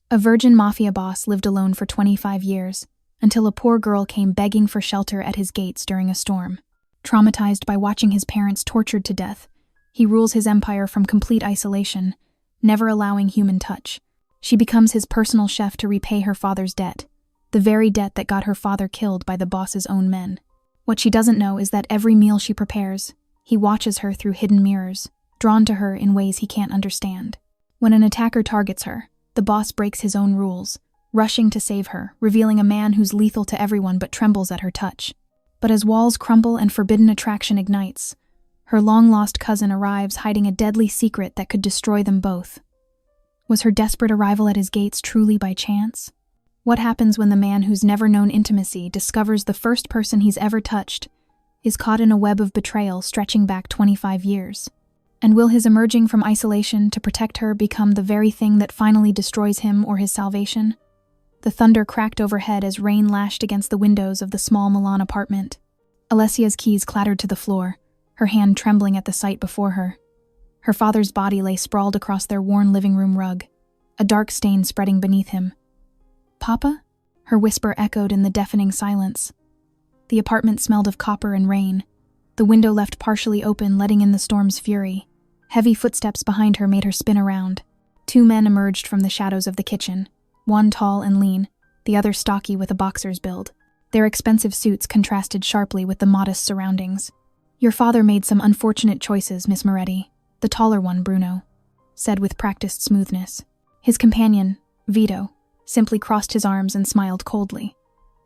A virgin mafia boss lived alone for 25 years, until a poor girl came begging for shelter at his gates during a storm. Traumatized by watching his parents tortured to death, he rules his empire from complete isolation, never allowing human touch. She becomes his personal chef to repay her father's debt, the very debt that got her father killed by the boss's own men. What she doesn't know is that every meal she prepares, he watches her through hidden mirrors, drawn to her in ways he can't understand. When an attacker targets her, the boss breaks his own rules, rushing to save her, revealing a man who's lethal to everyone but trembles at her touch. But as walls crumble and forbidden attraction ignites, her long-lost cousin arrives hiding a deadly secret that could destroy them both. Was her desperate arrival at his gates truly by chance? What happens when the man who's never known intimacy discovers the first person he's ever touched is caught in a web of betrayal stretching back 25 years? And will his emerging from isolation to protect her become the very thing that finally destroys him or his salvation? The thunder cracked overhead as rain lashed against the windows of the small Milan apartment. Alessia's keys clattered to the floor, her hand trembling at the sight before her. Her father's body lay sprawled across their worn living room rug, a dark stain spreading beneath him. "Papa?" Her whisper echoed in the deafening silence. The apartment smelled of copper and rain, the window left partially open, letting in the storm's fury. Heavy footsteps behind her made her spin around. Two men emerged from the shadows of the kitchen, one tall and lean, the other stocky with a boxer's build. Their expensive suits contrasted sharply with the modest surroundings. "Your father made some unfortunate choices, Miss Moretti," the taller one, Bruno, said with practiced smoothness. His companion, Vito, simply crossed his arms and smiled coldly.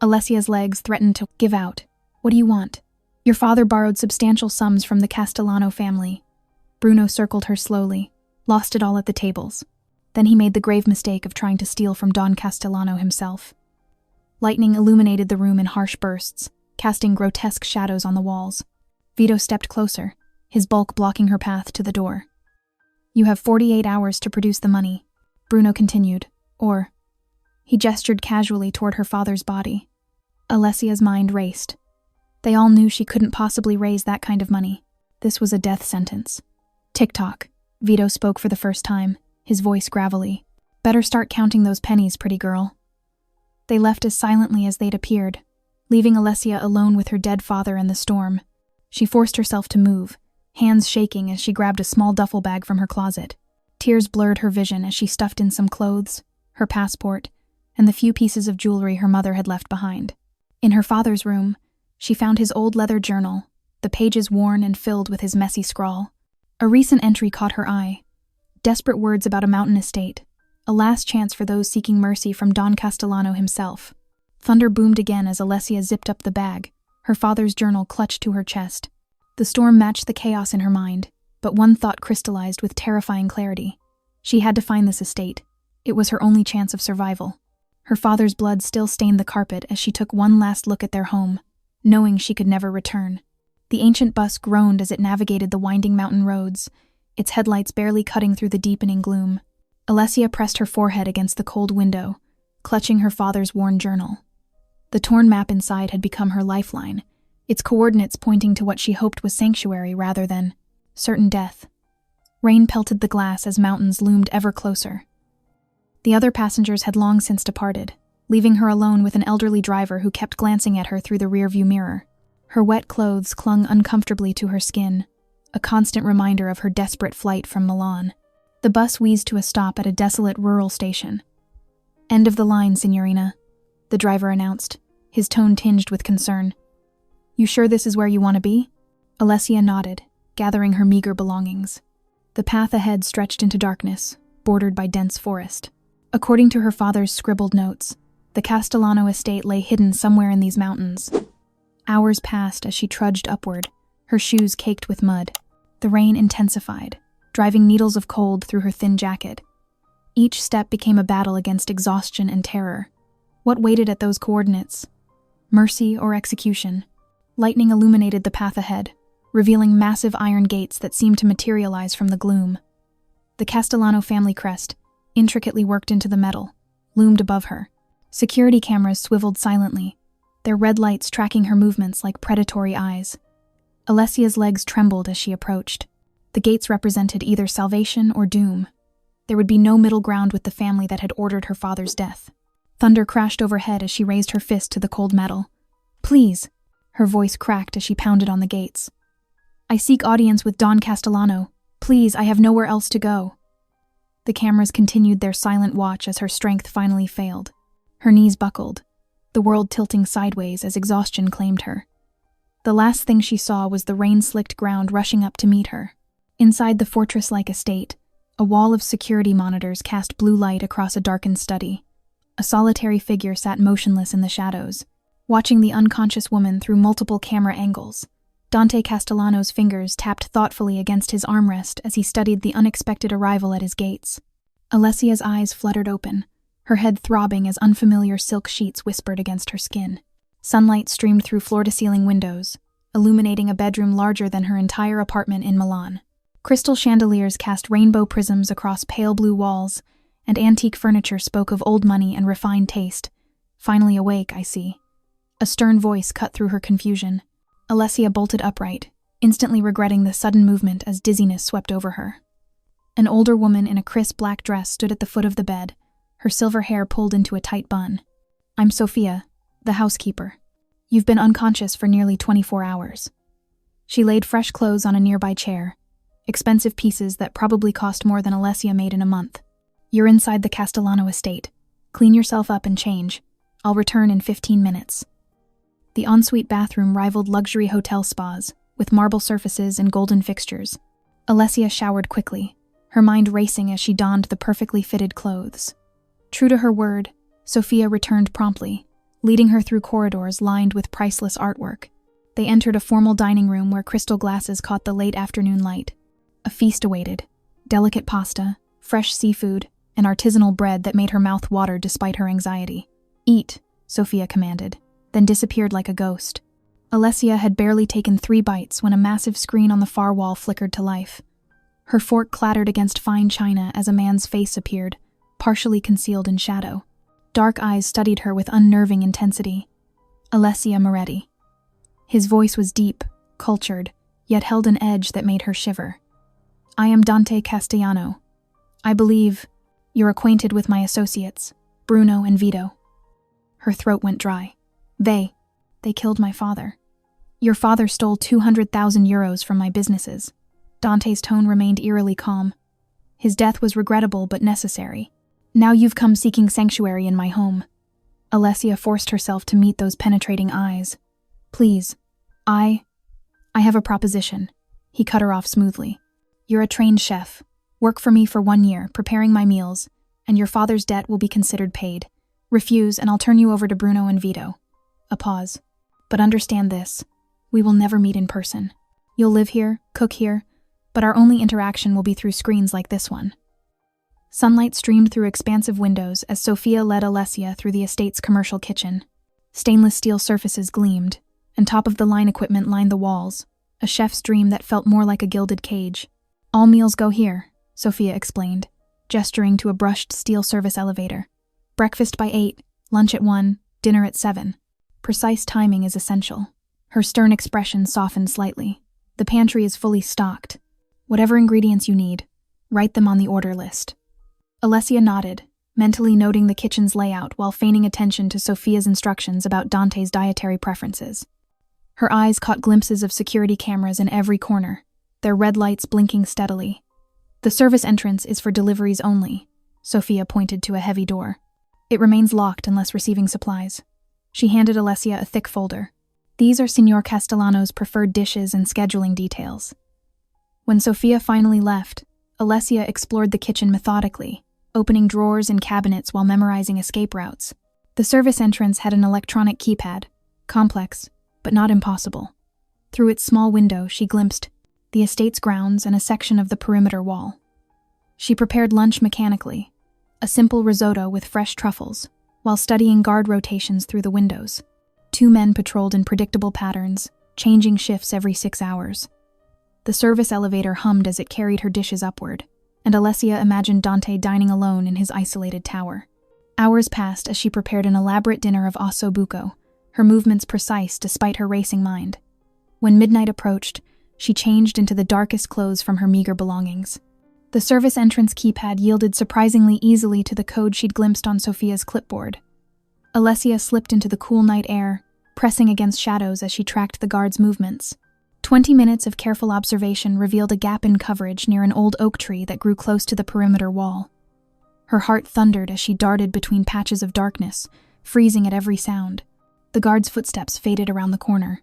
Alessia's legs threatened to give out. "What do you want?" "Your father borrowed substantial sums from the Castellano family." Bruno circled her slowly, lost it all at the tables. Then he made the grave mistake of trying to steal from Don Castellano himself. Lightning illuminated the room in harsh bursts, casting grotesque shadows on the walls. Vito stepped closer, his bulk blocking her path to the door. "You have 48 hours to produce the money," Bruno continued, "or..." He gestured casually toward her father's body. Alessia's mind raced. They all knew she couldn't possibly raise that kind of money. This was a death sentence. "Tick-tock," Vito spoke for the first time, his voice gravelly. "Better start counting those pennies, pretty girl." They left as silently as they'd appeared, leaving Alessia alone with her dead father and the storm. She forced herself to move, hands shaking as she grabbed a small duffel bag from her closet. Tears blurred her vision as she stuffed in some clothes, her passport, and the few pieces of jewelry her mother had left behind. In her father's room, she found his old leather journal, the pages worn and filled with his messy scrawl. A recent entry caught her eye. Desperate words about a mountain estate, a last chance for those seeking mercy from Don Castellano himself. Thunder boomed again as Alessia zipped up the bag, her father's journal clutched to her chest. The storm matched the chaos in her mind, but one thought crystallized with terrifying clarity. She had to find this estate. It was her only chance of survival. Her father's blood still stained the carpet as she took one last look at their home, knowing she could never return. The ancient bus groaned as it navigated the winding mountain roads, its headlights barely cutting through the deepening gloom. Alessia pressed her forehead against the cold window, clutching her father's worn journal. The torn map inside had become her lifeline, its coordinates pointing to what she hoped was sanctuary rather than certain death. Rain pelted the glass as mountains loomed ever closer. The other passengers had long since departed, leaving her alone with an elderly driver who kept glancing at her through the rearview mirror. Her wet clothes clung uncomfortably to her skin, a constant reminder of her desperate flight from Milan. The bus wheezed to a stop at a desolate rural station. "End of the line, signorina," the driver announced, his tone tinged with concern. "You sure this is where you want to be?" Alessia nodded, gathering her meager belongings. The path ahead stretched into darkness, bordered by dense forest. According to her father's scribbled notes, the Castellano estate lay hidden somewhere in these mountains. Hours passed as she trudged upward, her shoes caked with mud. The rain intensified, driving needles of cold through her thin jacket. Each step became a battle against exhaustion and terror. What waited at those coordinates? Mercy or execution? Lightning illuminated the path ahead, revealing massive iron gates that seemed to materialize from the gloom. The Castellano family crest, intricately worked into the metal, loomed above her. Security cameras swiveled silently, their red lights tracking her movements like predatory eyes. Alessia's legs trembled as she approached. The gates represented either salvation or doom. There would be no middle ground with the family that had ordered her father's death. Thunder crashed overhead as she raised her fist to the cold metal. "Please," her voice cracked as she pounded on the gates. "I seek audience with Don Castellano. Please, I have nowhere else to go." The cameras continued their silent watch as her strength finally failed. Her knees buckled, the world tilting sideways as exhaustion claimed her. The last thing she saw was the rain-slicked ground rushing up to meet her. Inside the fortress-like estate, a wall of security monitors cast blue light across a darkened study. A solitary figure sat motionless in the shadows, watching the unconscious woman through multiple camera angles. Dante Castellano's fingers tapped thoughtfully against his armrest as he studied the unexpected arrival at his gates. Alessia's eyes fluttered open, her head throbbing as unfamiliar silk sheets whispered against her skin. Sunlight streamed through floor-to-ceiling windows, illuminating a bedroom larger than her entire apartment in Milan. Crystal chandeliers cast rainbow prisms across pale blue walls, and antique furniture spoke of old money and refined taste. "Finally awake, I see." A stern voice cut through her confusion. Alessia bolted upright, instantly regretting the sudden movement as dizziness swept over her. An older woman in a crisp black dress stood at the foot of the bed, her silver hair pulled into a tight bun. "I'm Sophia, the housekeeper. You've been unconscious for nearly 24 hours." She laid fresh clothes on a nearby chair, expensive pieces that probably cost more than Alessia made in a month. "You're inside the Castellano estate. Clean yourself up and change. I'll return in 15 minutes. The ensuite bathroom rivaled luxury hotel spas, with marble surfaces and golden fixtures. Alessia showered quickly, her mind racing as she donned the perfectly fitted clothes. True to her word, Sophia returned promptly, leading her through corridors lined with priceless artwork. They entered a formal dining room where crystal glasses caught the late afternoon light. A feast awaited: delicate pasta, fresh seafood, and artisanal bread that made her mouth water despite her anxiety. "Eat," Sophia commanded, then disappeared like a ghost. Alessia had barely taken 3 bites when a massive screen on the far wall flickered to life. Her fork clattered against fine china as a man's face appeared, partially concealed in shadow. Dark eyes studied her with unnerving intensity. Alessia Moretti. His voice was deep, cultured, yet held an edge that made her shiver. "I am Dante Castellano. I believe you're acquainted with my associates, Bruno and Vito." Her throat went dry. They killed my father. Your father stole 200,000 euros from my businesses." Dante's tone remained eerily calm. "His death was regrettable but necessary. Now you've come seeking sanctuary in my home." Alessia forced herself to meet those penetrating eyes. "Please, I have a proposition." He cut her off smoothly. "You're a trained chef. Work for me for 1 year, preparing my meals, and your father's debt will be considered paid. Refuse, and I'll turn you over to Bruno and Vito." A pause. "But understand this. We will never meet in person. You'll live here, cook here, but our only interaction will be through screens like this one." Sunlight streamed through expansive windows as Sophia led Alessia through the estate's commercial kitchen. Stainless steel surfaces gleamed, and top-of-the-line equipment lined the walls, a chef's dream that felt more like a gilded cage. "All meals go here," Sophia explained, gesturing to a brushed steel service elevator. "Breakfast by 8, lunch at 1, dinner at 7. Precise timing is essential." Her stern expression softened slightly. "The pantry is fully stocked. Whatever ingredients you need, write them on the order list." Alessia nodded, mentally noting the kitchen's layout while feigning attention to Sophia's instructions about Dante's dietary preferences. Her eyes caught glimpses of security cameras in every corner, their red lights blinking steadily. "The service entrance is for deliveries only," Sophia pointed to a heavy door. "It remains locked unless receiving supplies." She handed Alessia a thick folder. "These are Signor Castellano's preferred dishes and scheduling details." When Sophia finally left, Alessia explored the kitchen methodically, opening drawers and cabinets while memorizing escape routes. The service entrance had an electronic keypad, complex, but not impossible. Through its small window, she glimpsed the estate's grounds and a section of the perimeter wall. She prepared lunch mechanically, a simple risotto with fresh truffles, while studying guard rotations through the windows. 2 men patrolled in predictable patterns, changing shifts every 6 hours. The service elevator hummed as it carried her dishes upward, and Alessia imagined Dante dining alone in his isolated tower. Hours passed as she prepared an elaborate dinner of osso buco, her movements precise despite her racing mind. When midnight approached, she changed into the darkest clothes from her meager belongings. The service entrance keypad yielded surprisingly easily to the code she'd glimpsed on Sophia's clipboard. Alessia slipped into the cool night air, pressing against shadows as she tracked the guard's movements. 20 minutes of careful observation revealed a gap in coverage near an old oak tree that grew close to the perimeter wall. Her heart thundered as she darted between patches of darkness, freezing at every sound. The guard's footsteps faded around the corner.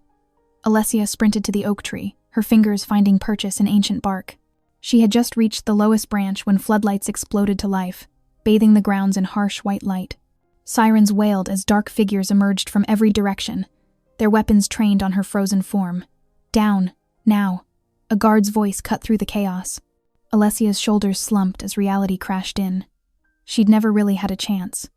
Alessia sprinted to the oak tree, her fingers finding purchase in ancient bark. She had just reached the lowest branch when floodlights exploded to life, bathing the grounds in harsh white light. Sirens wailed as dark figures emerged from every direction, their weapons trained on her frozen form. Down, now. A guard's voice cut through the chaos. Alessia's shoulders slumped as reality crashed in. She'd never really had a chance.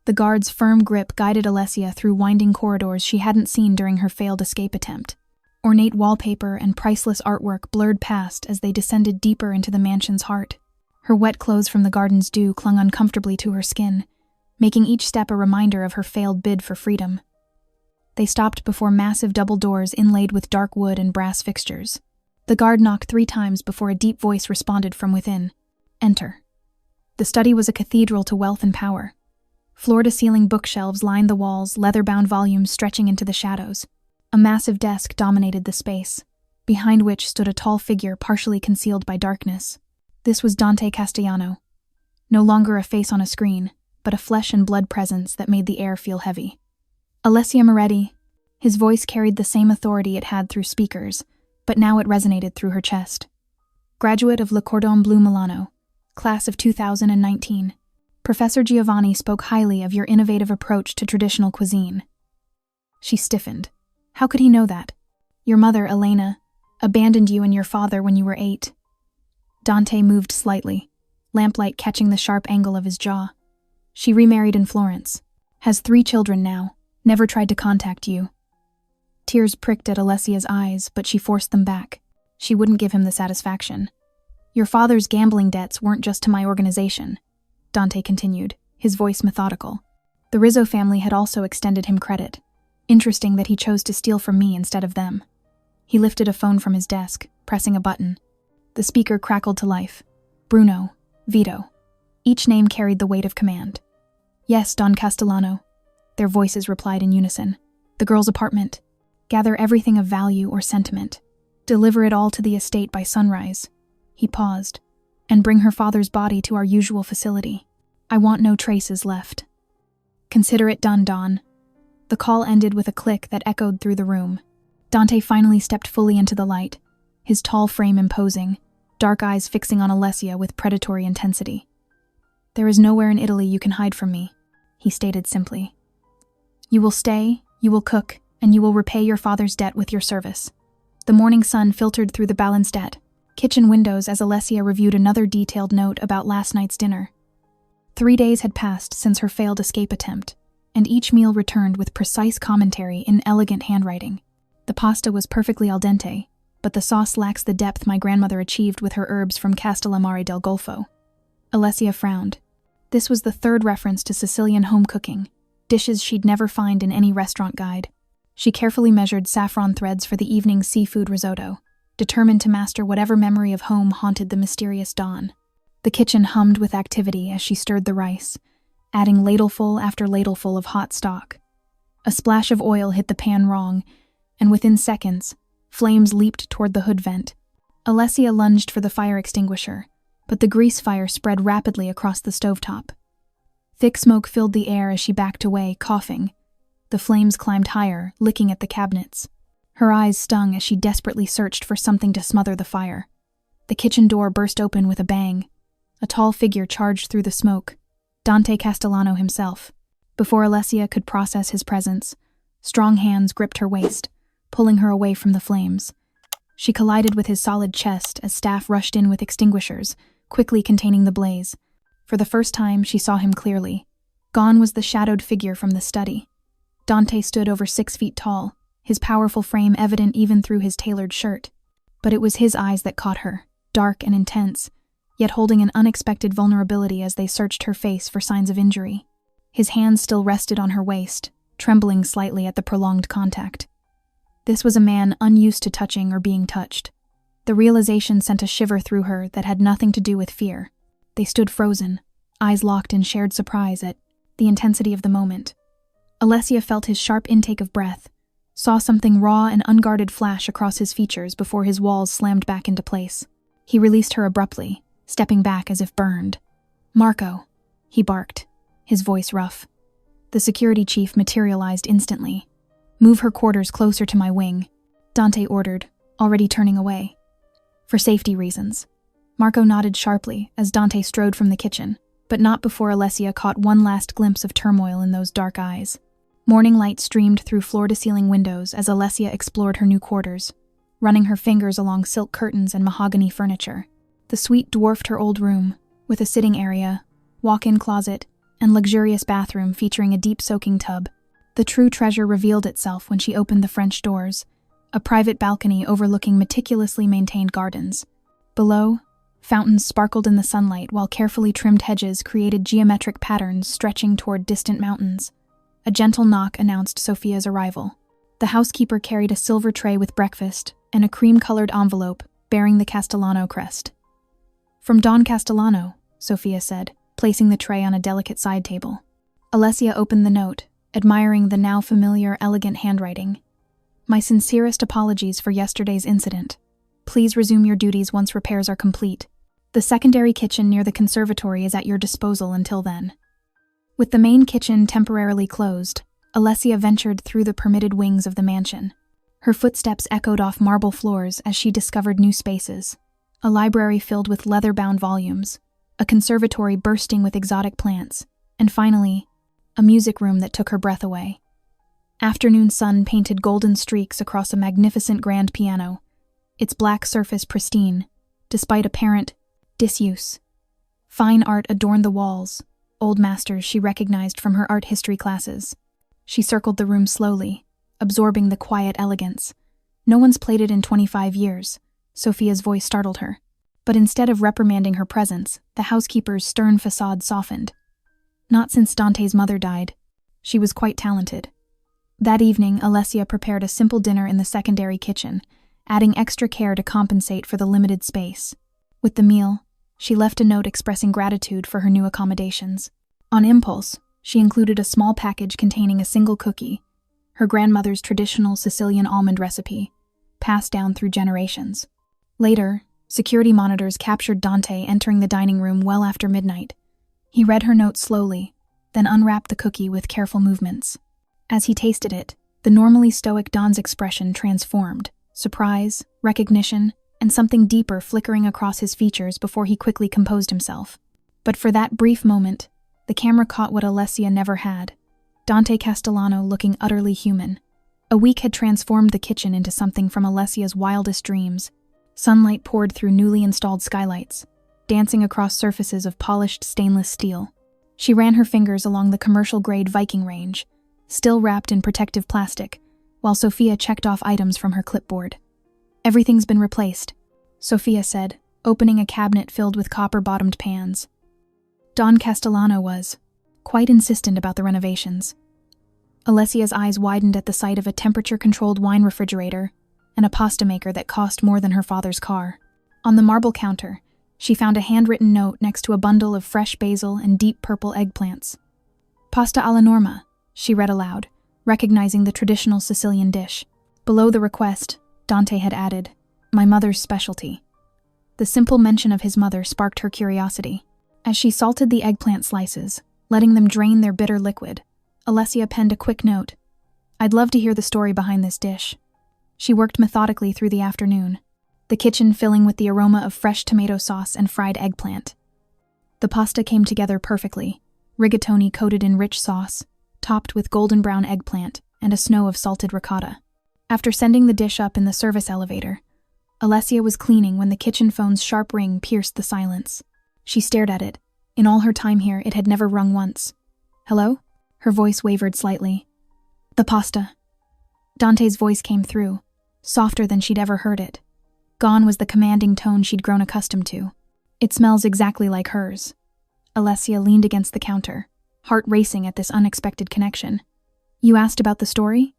The guard's firm grip guided Alessia through winding corridors she hadn't seen during her failed escape attempt. Ornate wallpaper and priceless artwork blurred past as they descended deeper into the mansion's heart. Her wet clothes from the garden's dew clung uncomfortably to her skin, making each step a reminder of her failed bid for freedom. They stopped before massive double doors inlaid with dark wood and brass fixtures. The guard knocked 3 times before a deep voice responded from within. Enter. The study was a cathedral to wealth and power. Floor-to-ceiling bookshelves lined the walls, leather-bound volumes stretching into the shadows. A massive desk dominated the space, behind which stood a tall figure partially concealed by darkness. This was Dante Castellano. No longer a face on a screen, but a flesh and blood presence that made the air feel heavy. Alessia Moretti. His voice carried the same authority it had through speakers, but now it resonated through her chest. Graduate of Le Cordon Bleu Milano, class of 2019. Professor Giovanni spoke highly of your innovative approach to traditional cuisine. She stiffened. How could he know that? Your mother, Elena, abandoned you and your father when you were 8. Dante moved slightly, lamplight catching the sharp angle of his jaw. She remarried in Florence, has 3 children now, never tried to contact you. Tears pricked at Alessia's eyes, but she forced them back. She wouldn't give him the satisfaction. Your father's gambling debts weren't just to my organization, Dante continued, his voice methodical. The Rizzo family had also extended him credit. Interesting that he chose to steal from me instead of them. He lifted a phone from his desk, pressing a button. The speaker crackled to life. Bruno, Vito. Each name carried the weight of command. Yes, Don Castellano. Their voices replied in unison. The girl's apartment. Gather everything of value or sentiment. Deliver it all to the estate by sunrise. He paused. And bring her father's body to our usual facility. I want no traces left. Consider it done, Don. The call ended with a click that echoed through the room. Dante finally stepped fully into the light, his tall frame imposing, dark eyes fixing on Alessia with predatory intensity. There is nowhere in Italy you can hide from me, he stated simply. You will stay, you will cook, and you will repay your father's debt with your service. The morning sun filtered through the Balanced kitchen windows as Alessia reviewed another detailed note about last night's dinner. 3 days had passed since her failed escape attempt, and each meal returned with precise commentary in elegant handwriting. The pasta was perfectly al dente, but the sauce lacks the depth my grandmother achieved with her herbs from Castellamare del Golfo. Alessia frowned. This was the 3rd reference to Sicilian home cooking, dishes she'd never find in any restaurant guide. She carefully measured saffron threads for the evening's seafood risotto, determined to master whatever memory of home haunted the mysterious dawn. The kitchen hummed with activity as she stirred the rice, adding ladleful after ladleful of hot stock. A splash of oil hit the pan wrong, and within seconds, flames leaped toward the hood vent. Alessia lunged for the fire extinguisher, but the grease fire spread rapidly across the stovetop. Thick smoke filled the air as she backed away, coughing. The flames climbed higher, licking at the cabinets. Her eyes stung as she desperately searched for something to smother the fire. The kitchen door burst open with a bang. A tall figure charged through the smoke. Dante Castellano himself. Before Alessia could process his presence, strong hands gripped her waist, pulling her away from the flames. She collided with his solid chest as staff rushed in with extinguishers, quickly containing the blaze. For the first time, she saw him clearly. Gone was the shadowed figure from the study. Dante stood over 6 feet tall, his powerful frame evident even through his tailored shirt. But it was his eyes that caught her, dark and intense, yet holding an unexpected vulnerability as they searched her face for signs of injury. His hands still rested on her waist, trembling slightly at the prolonged contact. This was a man unused to touching or being touched. The realization sent a shiver through her that had nothing to do with fear. They stood frozen, eyes locked in shared surprise at the intensity of the moment. Alessia felt his sharp intake of breath, saw something raw and unguarded flash across his features before his walls slammed back into place. He released her abruptly, stepping back as if burned. "Marco," he barked, his voice rough. The security chief materialized instantly. "Move her quarters closer to my wing," Dante ordered, already turning away. "For safety reasons." Marco nodded sharply as Dante strode from the kitchen, but not before Alessia caught one last glimpse of turmoil in those dark eyes. Morning light streamed through floor-to-ceiling windows as Alessia explored her new quarters, running her fingers along silk curtains and mahogany furniture. The suite dwarfed her old room, with a sitting area, walk-in closet, and luxurious bathroom featuring a deep soaking tub. The true treasure revealed itself when she opened the French doors, a private balcony overlooking meticulously maintained gardens. Below, fountains sparkled in the sunlight while carefully trimmed hedges created geometric patterns stretching toward distant mountains. A gentle knock announced Sophia's arrival. The housekeeper carried a silver tray with breakfast and a cream-colored envelope bearing the Castellano crest. "From Don Castellano," Sophia said, placing the tray on a delicate side table. Alessia opened the note, admiring the now familiar, elegant handwriting. "My sincerest apologies for yesterday's incident. Please resume your duties once repairs are complete. The secondary kitchen near the conservatory is at your disposal until then." With the main kitchen temporarily closed, Alessia ventured through the permitted wings of the mansion. Her footsteps echoed off marble floors as she discovered new spaces. A library filled with leather-bound volumes, a conservatory bursting with exotic plants, and finally, a music room that took her breath away. Afternoon sun painted golden streaks across a magnificent grand piano, its black surface pristine, despite apparent disuse. Fine art adorned the walls, old masters she recognized from her art history classes. She circled the room slowly, absorbing the quiet elegance. "No one's played it in 25 years, Sophia's voice startled her. But instead of reprimanding her presence, the housekeeper's stern facade softened. "Not since Dante's mother died. She was quite talented." That evening, Alessia prepared a simple dinner in the secondary kitchen, adding extra care to compensate for the limited space. With the meal, she left a note expressing gratitude for her new accommodations. On impulse, she included a small package containing a single cookie, her grandmother's traditional Sicilian almond recipe, passed down through generations. Later, security monitors captured Dante entering the dining room well after midnight. He read her note slowly, then unwrapped the cookie with careful movements. As he tasted it, the normally stoic Don's expression transformed, surprise, recognition, and something deeper flickering across his features before he quickly composed himself. But for that brief moment, the camera caught what Alessia never had: Dante Castellano looking utterly human. A week had transformed the kitchen into something from Alessia's wildest dreams. Sunlight poured through newly installed skylights, dancing across surfaces of polished stainless steel. She ran her fingers along the commercial-grade Viking range, still wrapped in protective plastic, while Sophia checked off items from her clipboard. "Everything's been replaced," Sophia said, opening a cabinet filled with copper-bottomed pans. Don Castellano was quite insistent about the renovations. Alessia's eyes widened at the sight of a temperature-controlled wine refrigerator and a pasta maker that cost more than her father's car. On the marble counter, she found a handwritten note next to a bundle of fresh basil and deep purple eggplants. "Pasta alla norma," she read aloud, recognizing the traditional Sicilian dish. Below the request, Dante had added, "My mother's specialty." The simple mention of his mother sparked her curiosity. As she salted the eggplant slices, letting them drain their bitter liquid, Alessia penned a quick note. "I'd love to hear the story behind this dish." She worked methodically through the afternoon, the kitchen filling with the aroma of fresh tomato sauce and fried eggplant. The pasta came together perfectly, rigatoni coated in rich sauce, topped with golden brown eggplant and a snow of salted ricotta. After sending the dish up in the service elevator, Alessia was cleaning when the kitchen phone's sharp ring pierced the silence. She stared at it. In all her time here, it had never rung once. "Hello?" Her voice wavered slightly. "The pasta." Dante's voice came through, softer than she'd ever heard it. Gone was the commanding tone she'd grown accustomed to. "It smells exactly like hers." Alessia leaned against the counter, heart racing at this unexpected connection. "You asked about the story?"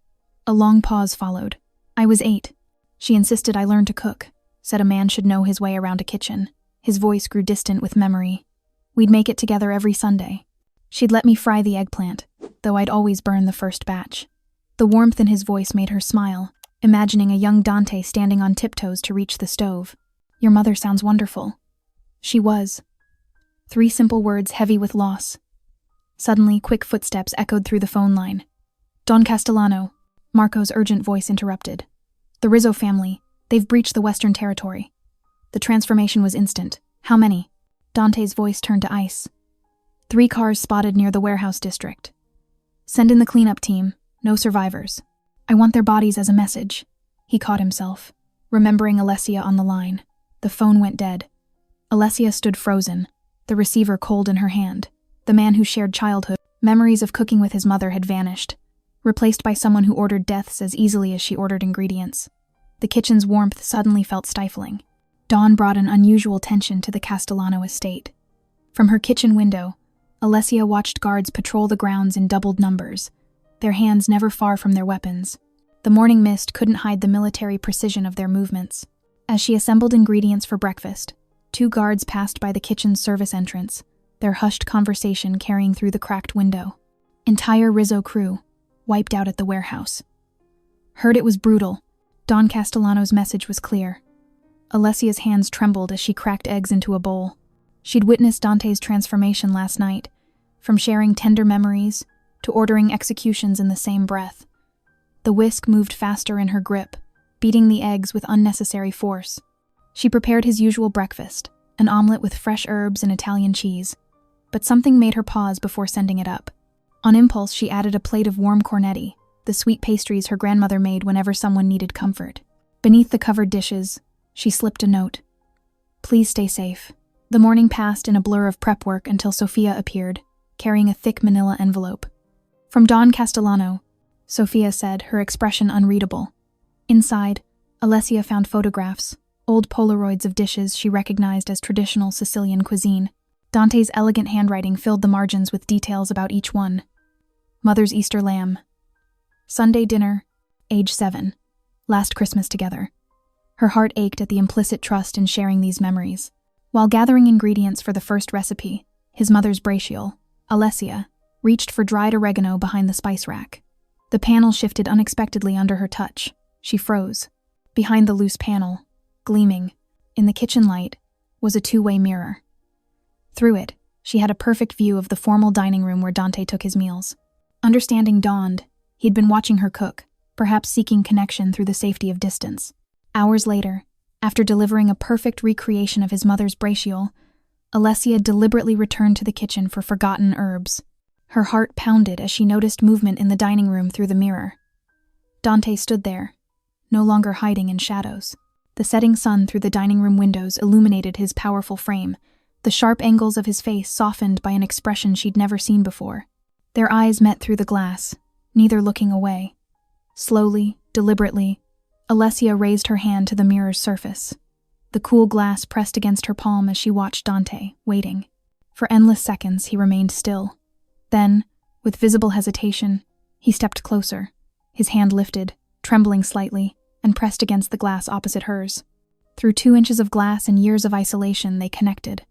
A long pause followed. "I was 8. She insisted I learn to cook, said a man should know his way around a kitchen. His voice grew distant with memory. We'd make it together every Sunday. She'd let me fry the eggplant, though I'd always burn the first batch. The warmth in his voice made her smile, imagining a young Dante standing on tiptoes to reach the stove. Your mother sounds wonderful. She was. 3 simple words heavy with loss. Suddenly, quick footsteps echoed through the phone line. Don Castellano, Marco's urgent voice interrupted. The Rizzo family, they've breached the Western Territory. The transformation was instant. How many? Dante's voice turned to ice. 3 cars spotted near the warehouse district. Send in the cleanup team. No survivors. I want their bodies as a message. He caught himself, remembering Alessia on the line. The phone went dead. Alessia stood frozen, the receiver cold in her hand. The man who shared childhood, memories of cooking with his mother had vanished, replaced by someone who ordered deaths as easily as she ordered ingredients. The kitchen's warmth suddenly felt stifling. Dawn brought an unusual tension to the Castellano estate. From her kitchen window, Alessia watched guards patrol the grounds in doubled numbers, their hands never far from their weapons. The morning mist couldn't hide the military precision of their movements. As she assembled ingredients for breakfast, 2 guards passed by the kitchen's service entrance, their hushed conversation carrying through the cracked window. Entire Rizzo crew, wiped out at the warehouse. Heard it was brutal. Don Castellano's message was clear. Alessia's hands trembled as she cracked eggs into a bowl. She'd witnessed Dante's transformation last night, from sharing tender memories to ordering executions in the same breath. The whisk moved faster in her grip, beating the eggs with unnecessary force. She prepared his usual breakfast, an omelet with fresh herbs and Italian cheese, but something made her pause before sending it up. On impulse, she added a plate of warm cornetti, the sweet pastries her grandmother made whenever someone needed comfort. Beneath the covered dishes, she slipped a note. Please stay safe. The morning passed in a blur of prep work until Sophia appeared, carrying a thick manila envelope. From Don Castellano, Sophia said, her expression unreadable. Inside, Alessia found photographs, old Polaroids of dishes she recognized as traditional Sicilian cuisine. Dante's elegant handwriting filled the margins with details about each one. Mother's Easter lamb. Sunday dinner, age 7. Last Christmas together. Her heart ached at the implicit trust in sharing these memories. While gathering ingredients for the first recipe, his mother's braciole, Alessia reached for dried oregano behind the spice rack. The panel shifted unexpectedly under her touch. She froze. Behind the loose panel, gleaming, in the kitchen light, was a 2-way mirror. Through it, she had a perfect view of the formal dining room where Dante took his meals. Understanding dawned. He'd been watching her cook, perhaps seeking connection through the safety of distance. Hours later, after delivering a perfect recreation of his mother's braciole, Alessia deliberately returned to the kitchen for forgotten herbs. Her heart pounded as she noticed movement in the dining room through the mirror. Dante stood there, no longer hiding in shadows. The setting sun through the dining room windows illuminated his powerful frame, the sharp angles of his face softened by an expression she'd never seen before. Their eyes met through the glass, neither looking away. Slowly, deliberately, Alessia raised her hand to the mirror's surface. The cool glass pressed against her palm as she watched Dante, waiting. For endless seconds, he remained still. Then, with visible hesitation, he stepped closer, his hand lifted, trembling slightly, and pressed against the glass opposite hers. Through 2 inches of glass and years of isolation, they connected.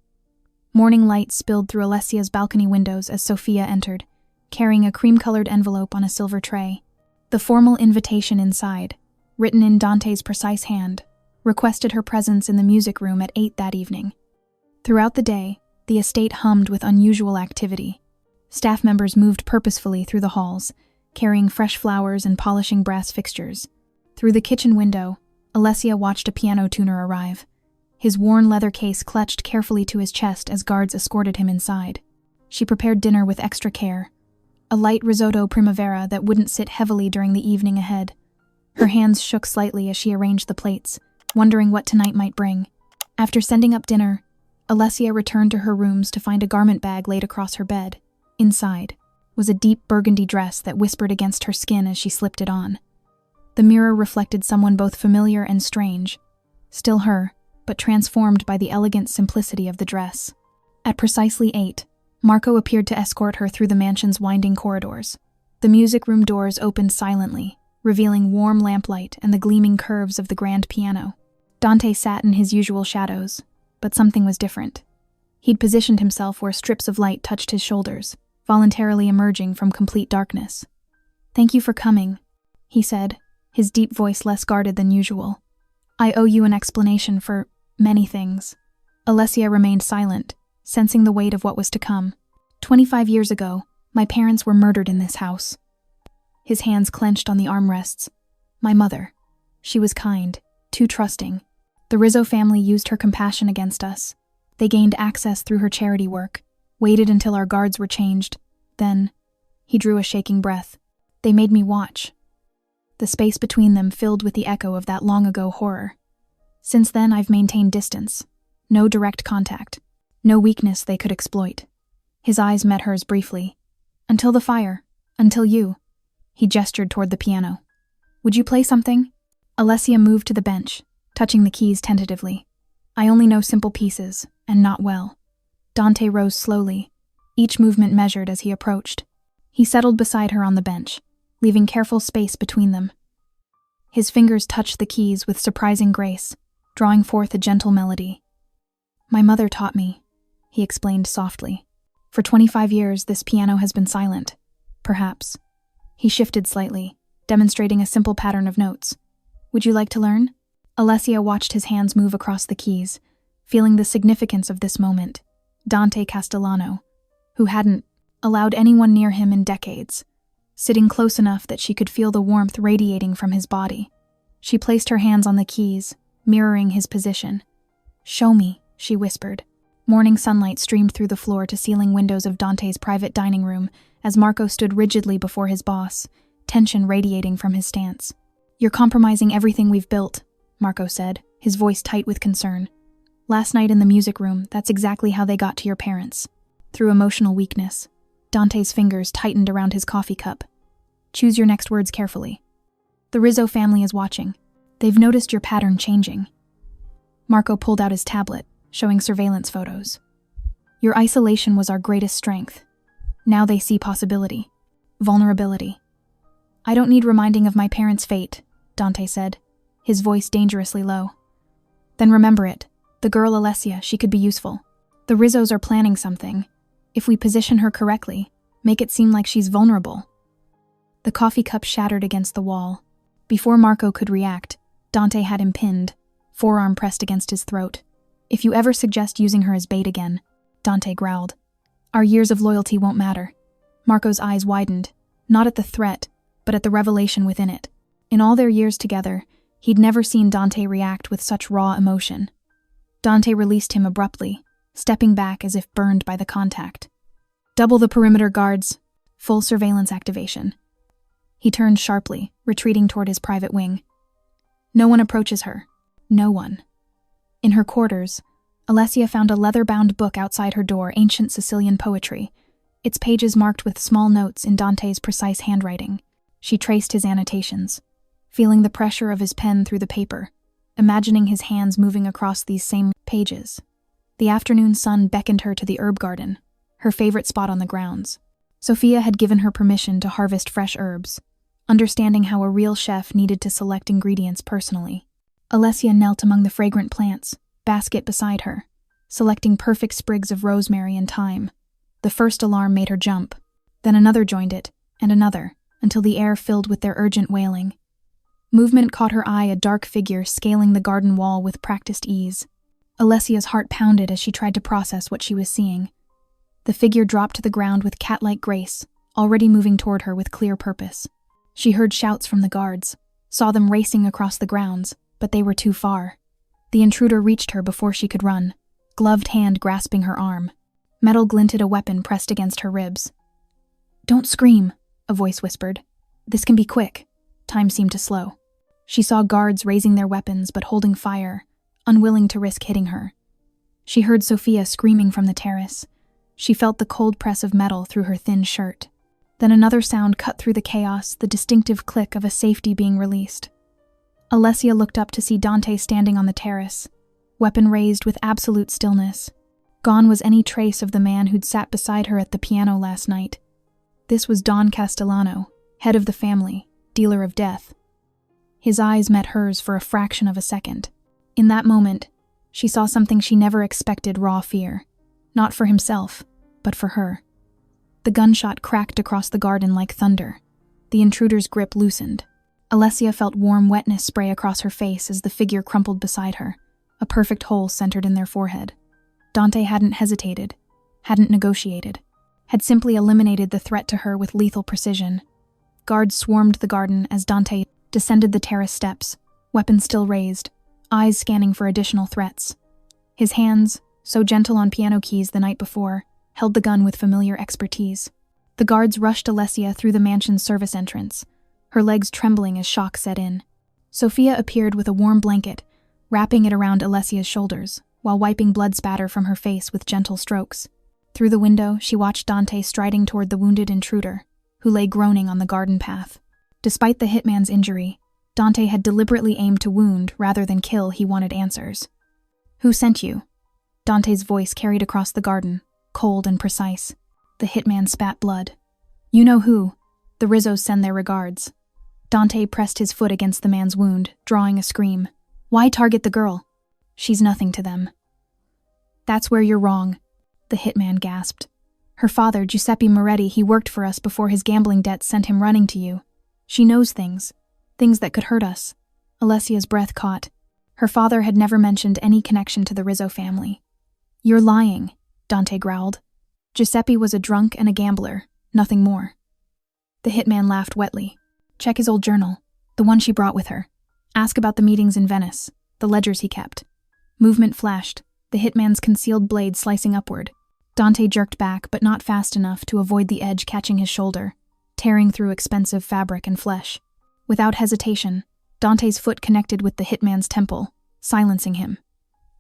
Morning light spilled through Alessia's balcony windows as Sophia entered, carrying a cream-colored envelope on a silver tray. The formal invitation inside, written in Dante's precise hand, requested her presence in the music room at 8 that evening. Throughout the day, the estate hummed with unusual activity. Staff members moved purposefully through the halls, carrying fresh flowers and polishing brass fixtures. Through the kitchen window, Alessia watched a piano tuner arrive, his worn leather case clutched carefully to his chest as guards escorted him inside. She prepared dinner with extra care, a light risotto primavera that wouldn't sit heavily during the evening ahead. Her hands shook slightly as she arranged the plates, wondering what tonight might bring. After sending up dinner, Alessia returned to her rooms to find a garment bag laid across her bed. Inside was a deep burgundy dress that whispered against her skin as she slipped it on. The mirror reflected someone both familiar and strange, still her, but transformed by the elegant simplicity of the dress. At precisely 8, Marco appeared to escort her through the mansion's winding corridors. The music room doors opened silently, revealing warm lamplight and the gleaming curves of the grand piano. Dante sat in his usual shadows, but something was different. He'd positioned himself where strips of light touched his shoulders, voluntarily emerging from complete darkness. "Thank you for coming," he said, his deep voice less guarded than usual. "I owe you an explanation for many things." Alessia remained silent, sensing the weight of what was to come. 25 years ago, my parents were murdered in this house. His hands clenched on the armrests. My mother. She was kind, too trusting. The Rizzo family used her compassion against us. They gained access through her charity work, waited until our guards were changed. Then, he drew a shaking breath. They made me watch. The space between them filled with the echo of that long-ago horror. Since then, I've maintained distance. No direct contact. No weakness they could exploit. His eyes met hers briefly. Until the fire. Until you. He gestured toward the piano. "Would you play something?" Alessia moved to the bench, touching the keys tentatively. "I only know simple pieces, and not well." Dante rose slowly, each movement measured as he approached. He settled beside her on the bench, leaving careful space between them. His fingers touched the keys with surprising grace, drawing forth a gentle melody. "My mother taught me," he explained softly. "For 25 years, this piano has been silent. Perhaps." He shifted slightly, demonstrating a simple pattern of notes. "Would you like to learn?" Alessia watched his hands move across the keys, feeling the significance of this moment. Dante Castellano, who hadn't allowed anyone near him in decades, sitting close enough that she could feel the warmth radiating from his body. She placed her hands on the keys, mirroring his position. "Show me," she whispered. Morning sunlight streamed through the floor-to-ceiling windows of Dante's private dining room as Marco stood rigidly before his boss, tension radiating from his stance. "You're compromising everything we've built," Marco said, his voice tight with concern. "Last night in the music room, that's exactly how they got to your parents. Through emotional weakness." Dante's fingers tightened around his coffee cup. "Choose your next words carefully. The Rizzo family is watching. They've noticed your pattern changing." Marco pulled out his tablet, showing surveillance photos. "Your isolation was our greatest strength. Now they see possibility. Vulnerability." "I don't need reminding of my parents' fate," Dante said, his voice dangerously low. "Then remember it. The girl Alessia, she could be useful. The Rizzos are planning something. If we position her correctly, make it seem like she's vulnerable." The coffee cup shattered against the wall. Before Marco could react, Dante had him pinned, forearm pressed against his throat. "If you ever suggest using her as bait again," Dante growled, "our years of loyalty won't matter." Marco's eyes widened, not at the threat, but at the revelation within it. In all their years together, he'd never seen Dante react with such raw emotion. Dante released him abruptly, stepping back as if burned by the contact. "Double the perimeter guards. Full surveillance activation." He turned sharply, retreating toward his private wing. "No one approaches her. No one." In her quarters, Alessia found a leather-bound book outside her door, ancient Sicilian poetry, its pages marked with small notes in Dante's precise handwriting. She traced his annotations, feeling the pressure of his pen through the paper, imagining his hands moving across these same pages. The afternoon sun beckoned her to the herb garden, her favorite spot on the grounds. Sophia had given her permission to harvest fresh herbs, understanding how a real chef needed to select ingredients personally. Alessia knelt among the fragrant plants, basket beside her, selecting perfect sprigs of rosemary and thyme. The first alarm made her jump. Then another joined it, and another, until the air filled with their urgent wailing. Movement caught her eye, a dark figure scaling the garden wall with practiced ease. Alessia's heart pounded as she tried to process what she was seeing. The figure dropped to the ground with cat-like grace, already moving toward her with clear purpose. She heard shouts from the guards, saw them racing across the grounds, but they were too far. The intruder reached her before she could run, gloved hand grasping her arm. Metal glinted, a weapon pressed against her ribs. "Don't scream," a voice whispered. "This can be quick." Time seemed to slow. She saw guards raising their weapons but holding fire, unwilling to risk hitting her. She heard Sophia screaming from the terrace. She felt the cold press of metal through her thin shirt. Then another sound cut through the chaos, the distinctive click of a safety being released. Alessia looked up to see Dante standing on the terrace, weapon raised with absolute stillness. Gone was any trace of the man who'd sat beside her at the piano last night. This was Don Castellano, head of the family, dealer of death. His eyes met hers for a fraction of a second. In that moment, she saw something she never expected: raw fear. Not for himself, but for her. The gunshot cracked across the garden like thunder. The intruder's grip loosened. Alessia felt warm wetness spray across her face as the figure crumpled beside her, a perfect hole centered in their forehead. Dante hadn't hesitated, hadn't negotiated, had simply eliminated the threat to her with lethal precision. Guards swarmed the garden as Dante descended the terrace steps, weapon still raised, eyes scanning for additional threats. His hands, so gentle on piano keys the night before, held the gun with familiar expertise. The guards rushed Alessia through the mansion's service entrance, her legs trembling as shock set in. Sophia appeared with a warm blanket, wrapping it around Alessia's shoulders, while wiping blood spatter from her face with gentle strokes. Through the window, she watched Dante striding toward the wounded intruder, who lay groaning on the garden path. Despite the hitman's injury, Dante had deliberately aimed to wound rather than kill. He wanted answers. "Who sent you?" Dante's voice carried across the garden, cold and precise. The hitman spat blood. "You know who. The Rizzos send their regards." Dante pressed his foot against the man's wound, drawing a scream. "Why target the girl? She's nothing to them." "That's where you're wrong," the hitman gasped. "Her father, Giuseppe Moretti, he worked for us before his gambling debts sent him running to you. She knows things that could hurt us." Alessia's breath caught. Her father had never mentioned any connection to the Rizzo family. "You're lying," Dante growled. "Giuseppe was a drunk and a gambler, nothing more." The hitman laughed wetly. "Check his old journal, the one she brought with her. Ask about the meetings in Venice, the ledgers he kept." Movement flashed, the hitman's concealed blade slicing upward. Dante jerked back, but not fast enough to avoid the edge catching his shoulder, tearing through expensive fabric and flesh. Without hesitation, Dante's foot connected with the hitman's temple, silencing him.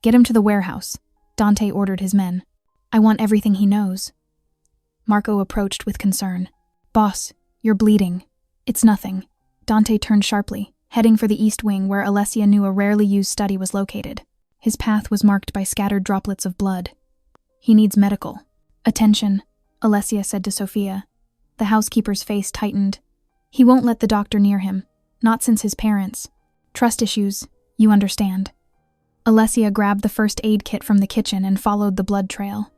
"Get him to the warehouse," Dante ordered his men. "I want everything he knows." Marco approached with concern. "Boss, you're bleeding." "It's nothing." Dante turned sharply, heading for the east wing where Alessia knew a rarely used study was located. His path was marked by scattered droplets of blood. "He needs medical attention," Alessia said to Sophia. The housekeeper's face tightened. "He won't let the doctor near him, not since his parents. Trust issues, you understand." Alessia grabbed the first aid kit from the kitchen and followed the blood trail.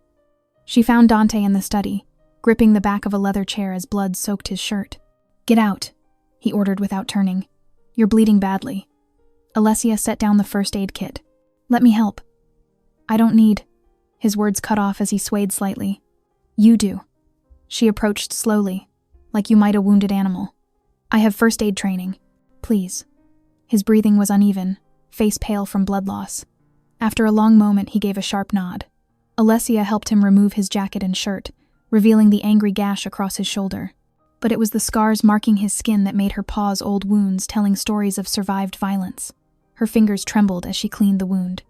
She found Dante in the study, gripping the back of a leather chair as blood soaked his shirt. "Get out," he ordered without turning. "You're bleeding badly." Alessia set down the first aid kit. "Let me help." "I don't need." His words cut off as he swayed slightly. "You do." She approached slowly, like you might a wounded animal. "I have first aid training. Please." His breathing was uneven, face pale from blood loss. After a long moment, he gave a sharp nod. Alessia helped him remove his jacket and shirt, revealing the angry gash across his shoulder. But it was the scars marking his skin that made her pause old wounds, telling stories of survived violence. Her fingers trembled as she cleaned the wound.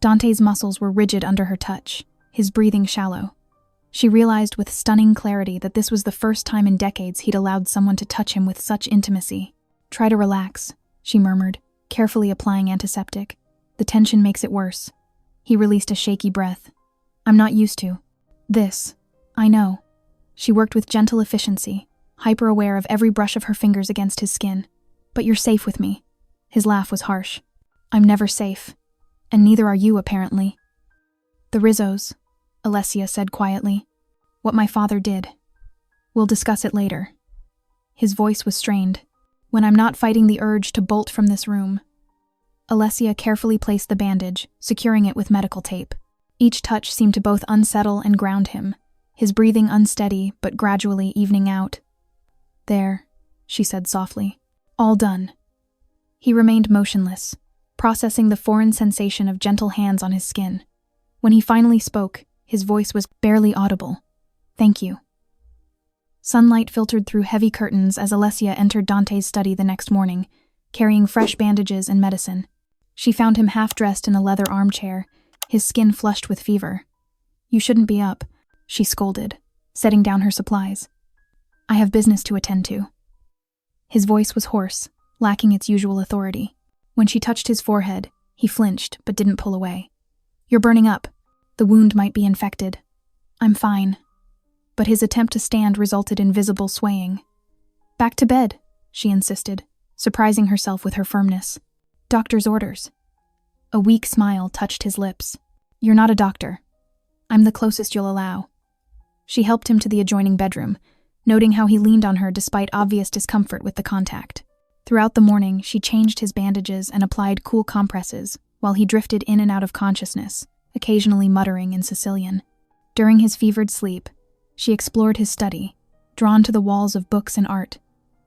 Dante's muscles were rigid under her touch, his breathing shallow. She realized with stunning clarity that this was the first time in decades he'd allowed someone to touch him with such intimacy. "Try to relax," she murmured, carefully applying antiseptic. "The tension makes it worse." He released a shaky breath. "I'm not used to this. I know." She worked with gentle efficiency, hyper-aware of every brush of her fingers against his skin. "But you're safe with me." His laugh was harsh. "I'm never safe. And neither are you, apparently." "The Rizzos," Alessia said quietly. "What my father did. We'll discuss it later." His voice was strained. "When I'm not fighting the urge to bolt from this room." Alessia carefully placed the bandage, securing it with medical tape. Each touch seemed to both unsettle and ground him, his breathing unsteady but gradually evening out. "There," she said softly. "All done." He remained motionless, processing the foreign sensation of gentle hands on his skin. When he finally spoke, his voice was barely audible. "Thank you." Sunlight filtered through heavy curtains as Alessia entered Dante's study the next morning, carrying fresh bandages and medicine. She found him half-dressed in a leather armchair, his skin flushed with fever. "You shouldn't be up," she scolded, setting down her supplies. "I have business to attend to." His voice was hoarse, lacking its usual authority. When she touched his forehead, he flinched but didn't pull away. "You're burning up. The wound might be infected." "I'm fine." But his attempt to stand resulted in visible swaying. "Back to bed," she insisted, surprising herself with her firmness. "Doctor's orders." A weak smile touched his lips. "You're not a doctor. I'm the closest you'll allow." She helped him to the adjoining bedroom, noting how he leaned on her despite obvious discomfort with the contact. Throughout the morning, she changed his bandages and applied cool compresses while he drifted in and out of consciousness, occasionally muttering in Sicilian. During his fevered sleep, she explored his study, drawn to the walls of books and art.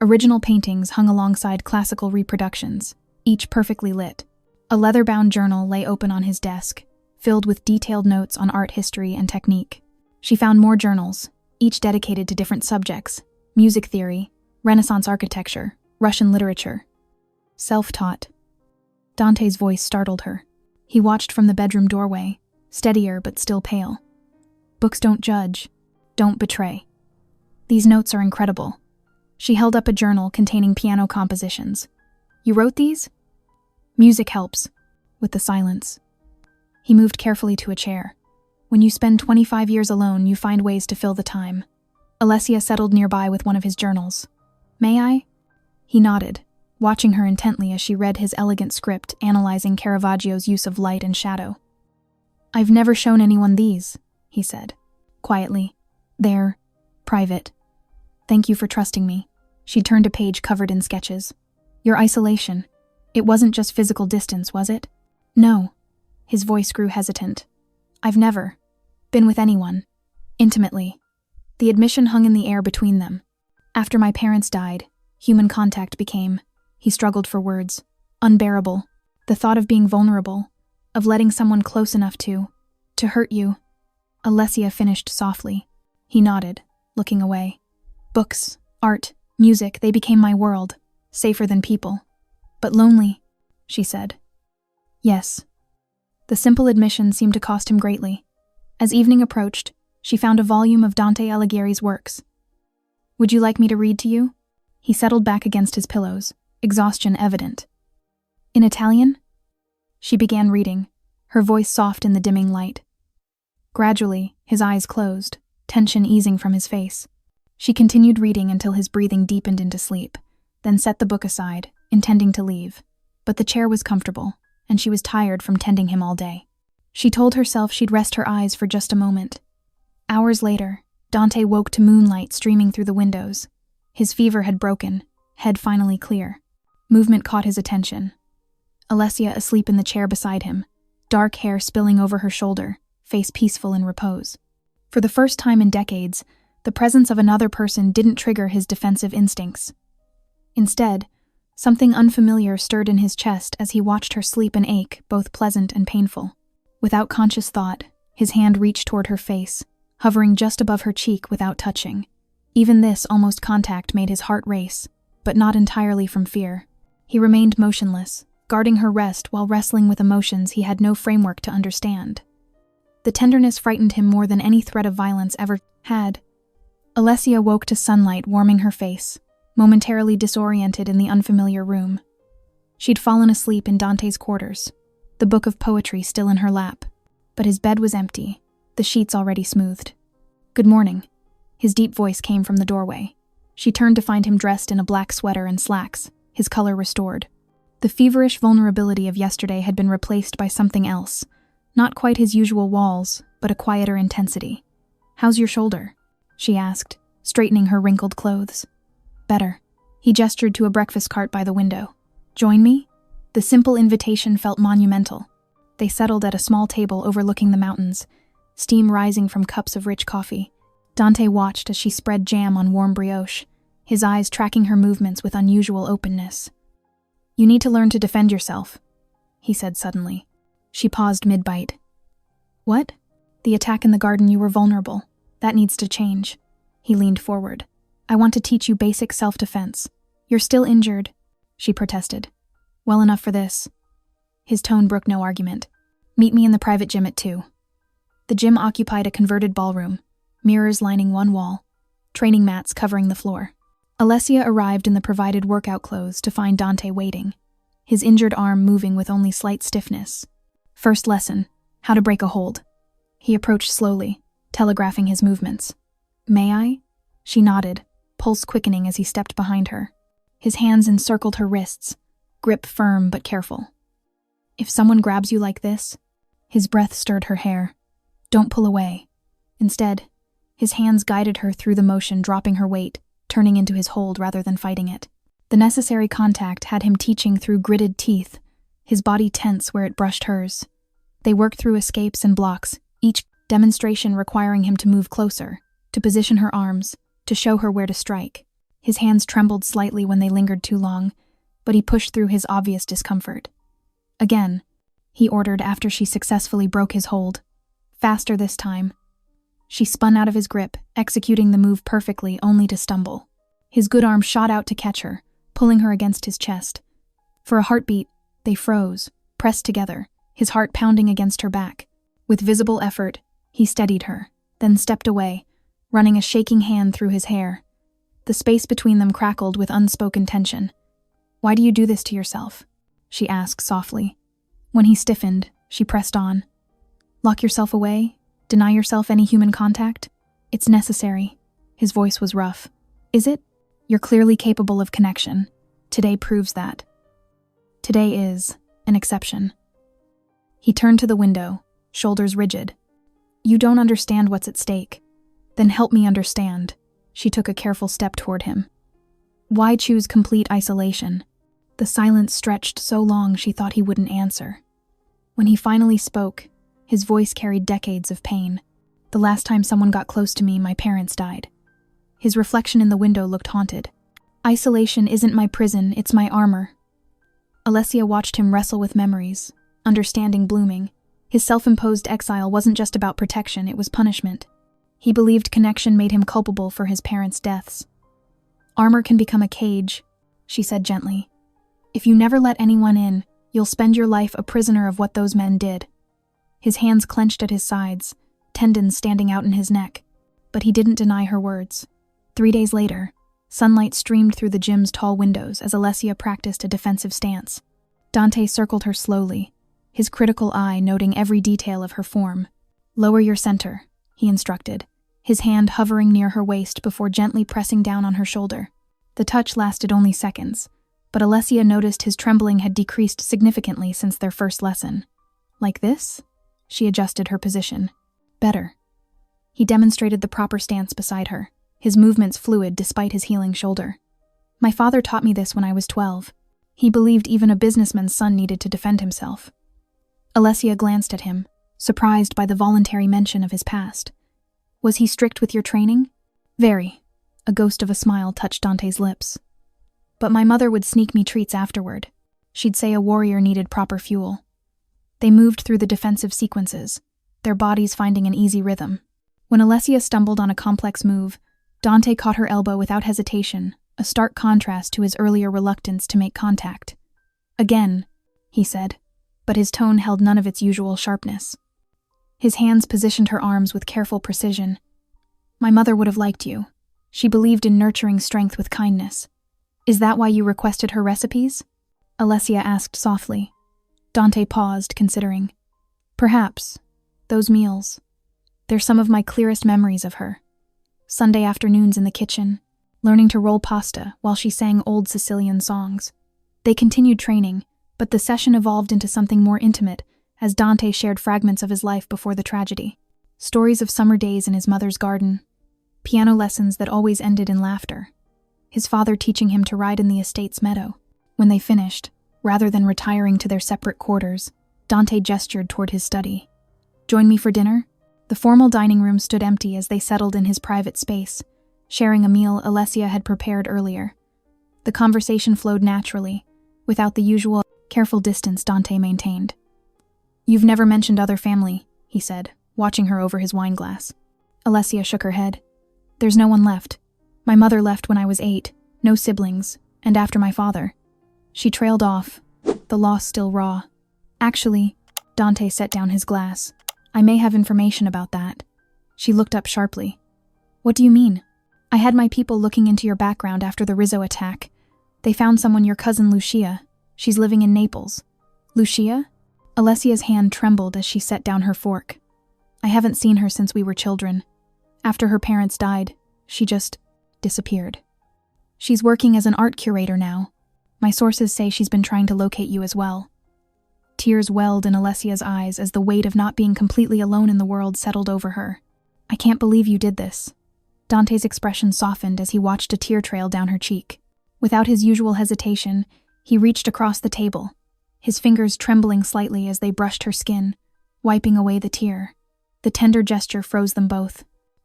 Original paintings hung alongside classical reproductions, each perfectly lit. A leather-bound journal lay open on his desk, filled with detailed notes on art history and technique. She found more journals, each dedicated to different subjects: music theory, Renaissance architecture, Russian literature. Self-taught. Dante's voice startled her. He watched from the bedroom doorway, steadier but still pale. "Books don't judge, don't betray. These notes are incredible." She held up a journal containing piano compositions. "You wrote these?" "Music helps," with the silence. He moved carefully to a chair. "When you spend 25 years alone, you find ways to fill the time." Alessia settled nearby with one of his journals. "May I?" He nodded, watching her intently as she read his elegant script analyzing Caravaggio's use of light and shadow. "I've never shown anyone these," he said, quietly. "They're private. Thank you for trusting me." She turned a page covered in sketches. "Your isolation. It wasn't just physical distance, was it?" "No." His voice grew hesitant. "I've never been with anyone intimately." The admission hung in the air between them. "After my parents died, human contact became," he struggled for words, "unbearable. The thought of being vulnerable, of letting someone close enough to hurt you." Alessia finished softly. He nodded, looking away. "Books, art, music, they became my world, safer than people. But lonely," she said. "Yes." The simple admission seemed to cost him greatly. As evening approached, she found a volume of Dante Alighieri's works. "Would you like me to read to you?" He settled back against his pillows, exhaustion evident. "In Italian?" She began reading, her voice soft in the dimming light. Gradually, his eyes closed, tension easing from his face. She continued reading until his breathing deepened into sleep, then set the book aside, intending to leave. But the chair was comfortable, and she was tired from tending him all day. She told herself she'd rest her eyes for just a moment. Hours later, Dante woke to moonlight streaming through the windows. His fever had broken, head finally clear. Movement caught his attention. Alessia asleep in the chair beside him, dark hair spilling over her shoulder, face peaceful in repose. For the first time in decades, the presence of another person didn't trigger his defensive instincts. Instead, something unfamiliar stirred in his chest as he watched her sleep and ache, both pleasant and painful. Without conscious thought, his hand reached toward her face, hovering just above her cheek without touching. Even this almost contact made his heart race, but not entirely from fear. He remained motionless, guarding her rest while wrestling with emotions he had no framework to understand. The tenderness frightened him more than any threat of violence ever had. Alessia woke to sunlight warming her face, momentarily disoriented in the unfamiliar room. She'd fallen asleep in Dante's quarters, the book of poetry still in her lap, but his bed was empty, the sheets already smoothed. "Good morning." His deep voice came from the doorway. She turned to find him dressed in a black sweater and slacks, his color restored. The feverish vulnerability of yesterday had been replaced by something else, not quite his usual walls, but a quieter intensity. "How's your shoulder?" she asked, straightening her wrinkled clothes. "Better." He gestured to a breakfast cart by the window. "Join me?" The simple invitation felt monumental. They settled at a small table overlooking the mountains, steam rising from cups of rich coffee. Dante watched as she spread jam on warm brioche, his eyes tracking her movements with unusual openness. "You need to learn to defend yourself," he said suddenly. She paused mid-bite. "What?" "The attack in the garden, you were vulnerable. That needs to change." He leaned forward. "I want to teach you basic self-defense. You're still injured," she protested. "Well enough for this." His tone brooked no argument. "Meet me in the private gym at 2. The gym occupied a converted ballroom, mirrors lining one wall, training mats covering the floor. Alessia arrived in the provided workout clothes to find Dante waiting, his injured arm moving with only slight stiffness. "First lesson, how to break a hold." He approached slowly, telegraphing his movements. "May I?" She nodded, pulse quickening as he stepped behind her. His hands encircled her wrists, grip firm but careful. If someone grabs you like this, his breath stirred her hair. Don't pull away. Instead, his hands guided her through the motion, dropping her weight, turning into his hold rather than fighting it. The necessary contact had him teaching through gritted teeth, his body tense where it brushed hers. They worked through escapes and blocks, each demonstration requiring him to move closer, to position her arms, to show her where to strike. His hands trembled slightly when they lingered too long, but he pushed through his obvious discomfort. Again, he ordered after she successfully broke his hold. Faster this time. She spun out of his grip, executing the move perfectly, only to stumble. His good arm shot out to catch her, pulling her against his chest. For a heartbeat, they froze, pressed together, his heart pounding against her back. With visible effort, he steadied her, then stepped away, running a shaking hand through his hair. The space between them crackled with unspoken tension. "Why do you do this to yourself?" she asked softly. When he stiffened, she pressed on. "Lock yourself away? Deny yourself any human contact? It's necessary." His voice was rough. "Is it? You're clearly capable of connection. Today proves that. Today is an exception." He turned to the window, shoulders rigid. "You don't understand what's at stake. Then help me understand." She took a careful step toward him. Why choose complete isolation? The silence stretched so long she thought he wouldn't answer. When he finally spoke, his voice carried decades of pain. "The last time someone got close to me, my parents died." His reflection in the window looked haunted. "Isolation isn't my prison, it's my armor." Alessia watched him wrestle with memories, understanding blooming. His self-imposed exile wasn't just about protection, it was punishment. He believed connection made him culpable for his parents' deaths. "Armor can become a cage," she said gently. "If you never let anyone in, you'll spend your life a prisoner of what those men did." His hands clenched at his sides, tendons standing out in his neck, but he didn't deny her words. 3 days later, sunlight streamed through the gym's tall windows as Alessia practiced a defensive stance. Dante circled her slowly, his critical eye noting every detail of her form. "Lower your center," he instructed, his hand hovering near her waist before gently pressing down on her shoulder. The touch lasted only seconds, but Alessia noticed his trembling had decreased significantly since their first lesson. "Like this?" She adjusted her position. "Better." He demonstrated the proper stance beside her, his movements fluid despite his healing shoulder. "My father taught me this when I was 12. He believed even a businessman's son needed to defend himself." Alessia glanced at him, surprised by the voluntary mention of his past. "Was he strict with your training?" "Very." A ghost of a smile touched Dante's lips. "But my mother would sneak me treats afterward. She'd say a warrior needed proper fuel." They moved through the defensive sequences, their bodies finding an easy rhythm. When Alessia stumbled on a complex move, Dante caught her elbow without hesitation, a stark contrast to his earlier reluctance to make contact. "Again," he said, but his tone held none of its usual sharpness. His hands positioned her arms with careful precision. "My mother would have liked you. She believed in nurturing strength with kindness. Is that why you requested her recipes?" Alessia asked softly. Dante paused, considering. "Perhaps. Those meals. They're some of my clearest memories of her. Sunday afternoons in the kitchen, learning to roll pasta while she sang old Sicilian songs. They continued training, but the session evolved into something more intimate as Dante shared fragments of his life before the tragedy. Stories of summer days in his mother's garden, piano lessons that always ended in laughter, his father teaching him to ride in the estate's meadow. When they finished, rather than retiring to their separate quarters, Dante gestured toward his study. "Join me for dinner?" The formal dining room stood empty as they settled in his private space, sharing a meal Alessia had prepared earlier. The conversation flowed naturally, without the usual careful distance Dante maintained. "You've never mentioned other family," he said, watching her over his wineglass. Alessia shook her head. "There's no one left. My mother left when I was 8, no siblings, and after my father." She trailed off, the loss still raw. "Actually," Dante set down his glass, "I may have information about that." She looked up sharply. "What do you mean?" "I had my people looking into your background after the Rizzo attack. They found someone, your cousin Lucia. She's living in Naples." "Lucia?" Alessia's hand trembled as she set down her fork. "I haven't seen her since we were children. After her parents died, she just disappeared. She's working as an art curator now. My sources say she's been trying to locate you as well." Tears welled in Alessia's eyes as the weight of not being completely alone in the world settled over her. "I can't believe you did this." Dante's expression softened as he watched a tear trail down her cheek. Without his usual hesitation, he reached across the table, his fingers trembling slightly as they brushed her skin, wiping away the tear. The tender gesture froze them both.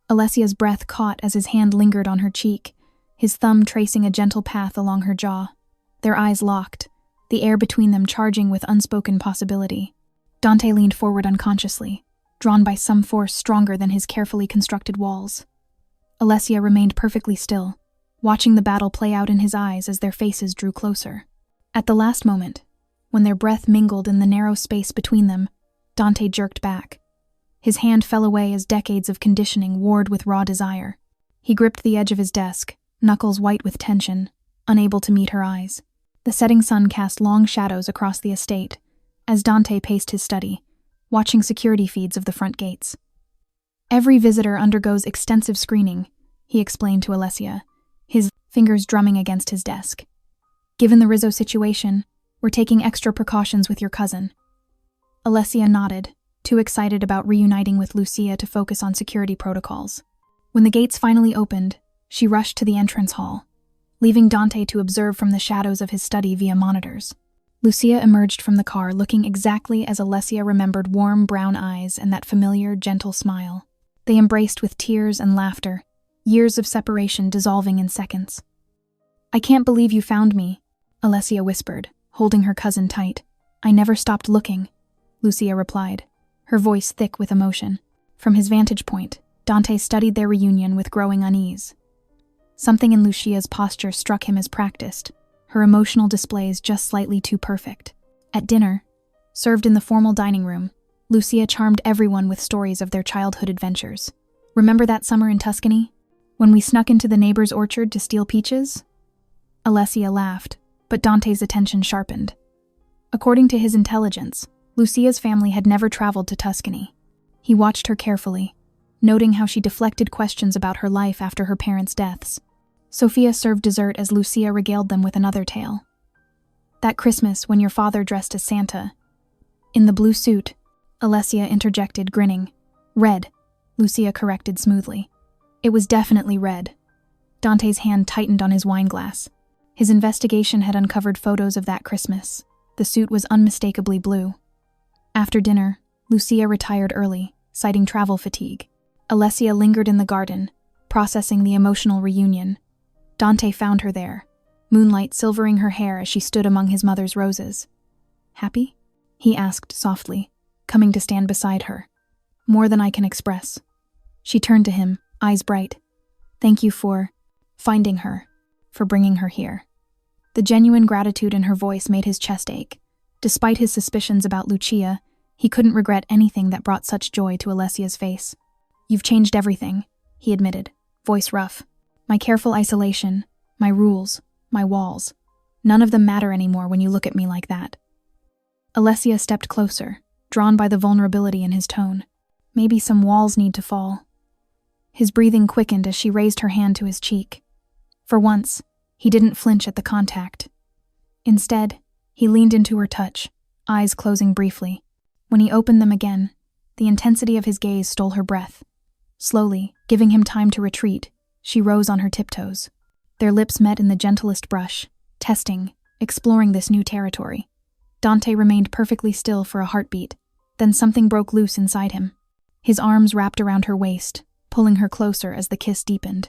Alessia's breath caught as his hand lingered on her cheek, his thumb tracing a gentle path along her jaw. Their eyes locked, the air between them charging with unspoken possibility. Dante leaned forward unconsciously, drawn by some force stronger than his carefully constructed walls. Alessia remained perfectly still, watching the battle play out in his eyes as their faces drew closer. At the last moment, when their breath mingled in the narrow space between them, Dante jerked back. His hand fell away as decades of conditioning warred with raw desire. He gripped the edge of his desk, knuckles white with tension, unable to meet her eyes. The setting sun cast long shadows across the estate as Dante paced his study, watching security feeds of the front gates. "Every visitor undergoes extensive screening," he explained to Alessia, his fingers drumming against his desk. "Given the Rizzo situation, we're taking extra precautions with your cousin." Alessia nodded, too excited about reuniting with Lucia to focus on security protocols. When the gates finally opened, she rushed to the entrance hall, leaving Dante to observe from the shadows of his study via monitors. Lucia emerged from the car looking exactly as Alessia remembered, warm brown eyes and that familiar, gentle smile. They embraced with tears and laughter, years of separation dissolving in seconds. "I can't believe you found me," Alessia whispered, holding her cousin tight. "I never stopped looking," Lucia replied, her voice thick with emotion. From his vantage point, Dante studied their reunion with growing unease. Something in Lucia's posture struck him as practiced, her emotional displays just slightly too perfect. At dinner, served in the formal dining room, Lucia charmed everyone with stories of their childhood adventures. "Remember that summer in Tuscany, when we snuck into the neighbor's orchard to steal peaches?" Alessia laughed, but Dante's attention sharpened. According to his intelligence, Lucia's family had never traveled to Tuscany. He watched her carefully, noting how she deflected questions about her life after her parents' deaths. Sophia served dessert as Lucia regaled them with another tale. "That Christmas when your father dressed as Santa." "In the blue suit," Alessia interjected, grinning. "Red," Lucia corrected smoothly. "It was definitely red." Dante's hand tightened on his wine glass. His investigation had uncovered photos of that Christmas. The suit was unmistakably blue. After dinner, Lucia retired early, citing travel fatigue. Alessia lingered in the garden, processing the emotional reunion. Dante found her there, moonlight silvering her hair as she stood among his mother's roses. "Happy?" he asked softly, coming to stand beside her. "More than I can express." She turned to him, eyes bright. "Thank you for finding her, for bringing her here." The genuine gratitude in her voice made his chest ache. Despite his suspicions about Lucia, he couldn't regret anything that brought such joy to Alessia's face. "You've changed everything," he admitted, voice rough. "My careful isolation, my rules, my walls. None of them matter anymore when you look at me like that." Alessia stepped closer, drawn by the vulnerability in his tone. "Maybe some walls need to fall." His breathing quickened as she raised her hand to his cheek. For once, he didn't flinch at the contact. Instead, he leaned into her touch, eyes closing briefly. When he opened them again, the intensity of his gaze stole her breath. Slowly, giving him time to retreat, she rose on her tiptoes. Their lips met in the gentlest brush, testing, exploring this new territory. Dante remained perfectly still for a heartbeat, then something broke loose inside him. His arms wrapped around her waist, pulling her closer as the kiss deepened.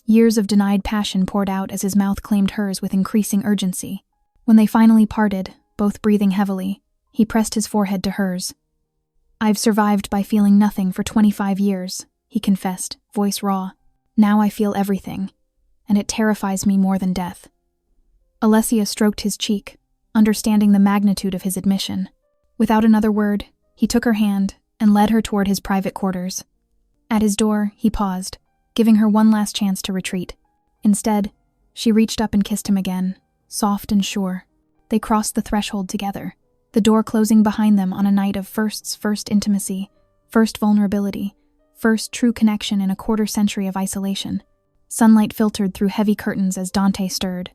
Years of denied passion poured out as his mouth claimed hers with increasing urgency. When they finally parted, both breathing heavily, he pressed his forehead to hers. "I've survived by feeling nothing for 25 years, he confessed, voice raw. "Now I feel everything, and it terrifies me more than death." Alessia stroked his cheek, understanding the magnitude of his admission. Without another word, he took her hand and led her toward his private quarters. At his door, he paused, giving her one last chance to retreat. Instead, she reached up and kissed him again, soft and sure. They crossed the threshold together, the door closing behind them on a night of firsts, first intimacy, first vulnerability, first true connection in a quarter-century of isolation. Sunlight filtered through heavy curtains as Dante stirred,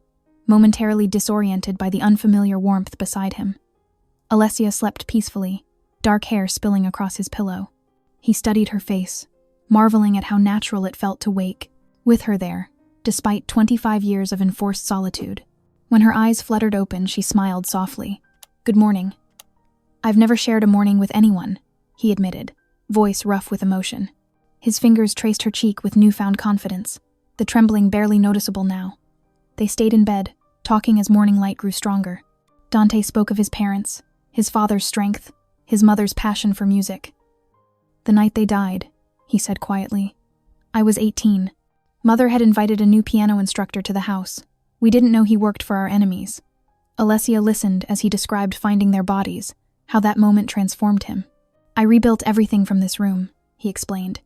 momentarily disoriented by the unfamiliar warmth beside him. Alessia slept peacefully, dark hair spilling across his pillow. He studied her face, marveling at how natural it felt to wake, with her there, despite 25 years of enforced solitude. When her eyes fluttered open, she smiled softly. "Good morning." "I've never shared a morning with anyone," he admitted, voice rough with emotion. His fingers traced her cheek with newfound confidence, the trembling barely noticeable now. They stayed in bed, talking as morning light grew stronger. Dante spoke of his parents, his father's strength, his mother's passion for music. "The night they died," he said quietly. "I was 18. Mother had invited a new piano instructor to the house. We didn't know he worked for our enemies." Alessia listened as he described finding their bodies, how that moment transformed him. "I rebuilt everything from this room," he explained.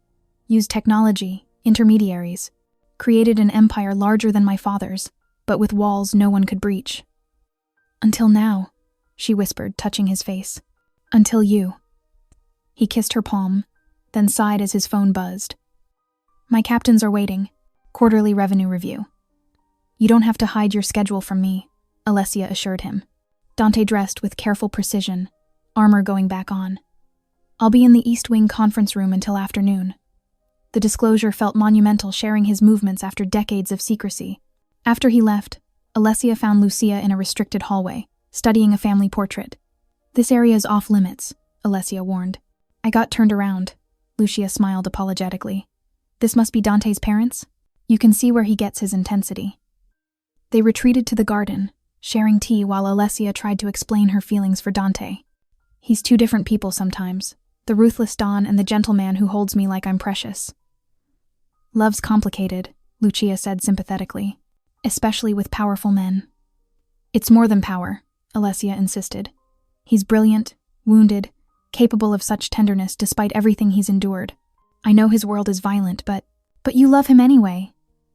"Used technology, intermediaries, created an empire larger than my father's, but with walls no one could breach. Until now," she whispered, touching his face. "Until you." He kissed her palm, then sighed as his phone buzzed. "My captains are waiting. Quarterly revenue review." "You don't have to hide your schedule from me," Alessia assured him. Dante dressed with careful precision, armor going back on. "I'll be in the East Wing conference room until afternoon." The disclosure felt monumental, sharing his movements after decades of secrecy. After he left, Alessia found Lucia in a restricted hallway, studying a family portrait. "This area is off limits," Alessia warned. "I got turned around," Lucia smiled apologetically. "This must be Dante's parents? You can see where he gets his intensity." They retreated to the garden, sharing tea while Alessia tried to explain her feelings for Dante. "He's two different people sometimes, the ruthless Don and the gentleman who holds me like I'm precious." "Love's complicated," Lucia said sympathetically, "especially with powerful men." "It's more than power," Alessia insisted. "He's brilliant, wounded, capable of such tenderness despite everything he's endured. I know his world is violent, but you love him anyway,"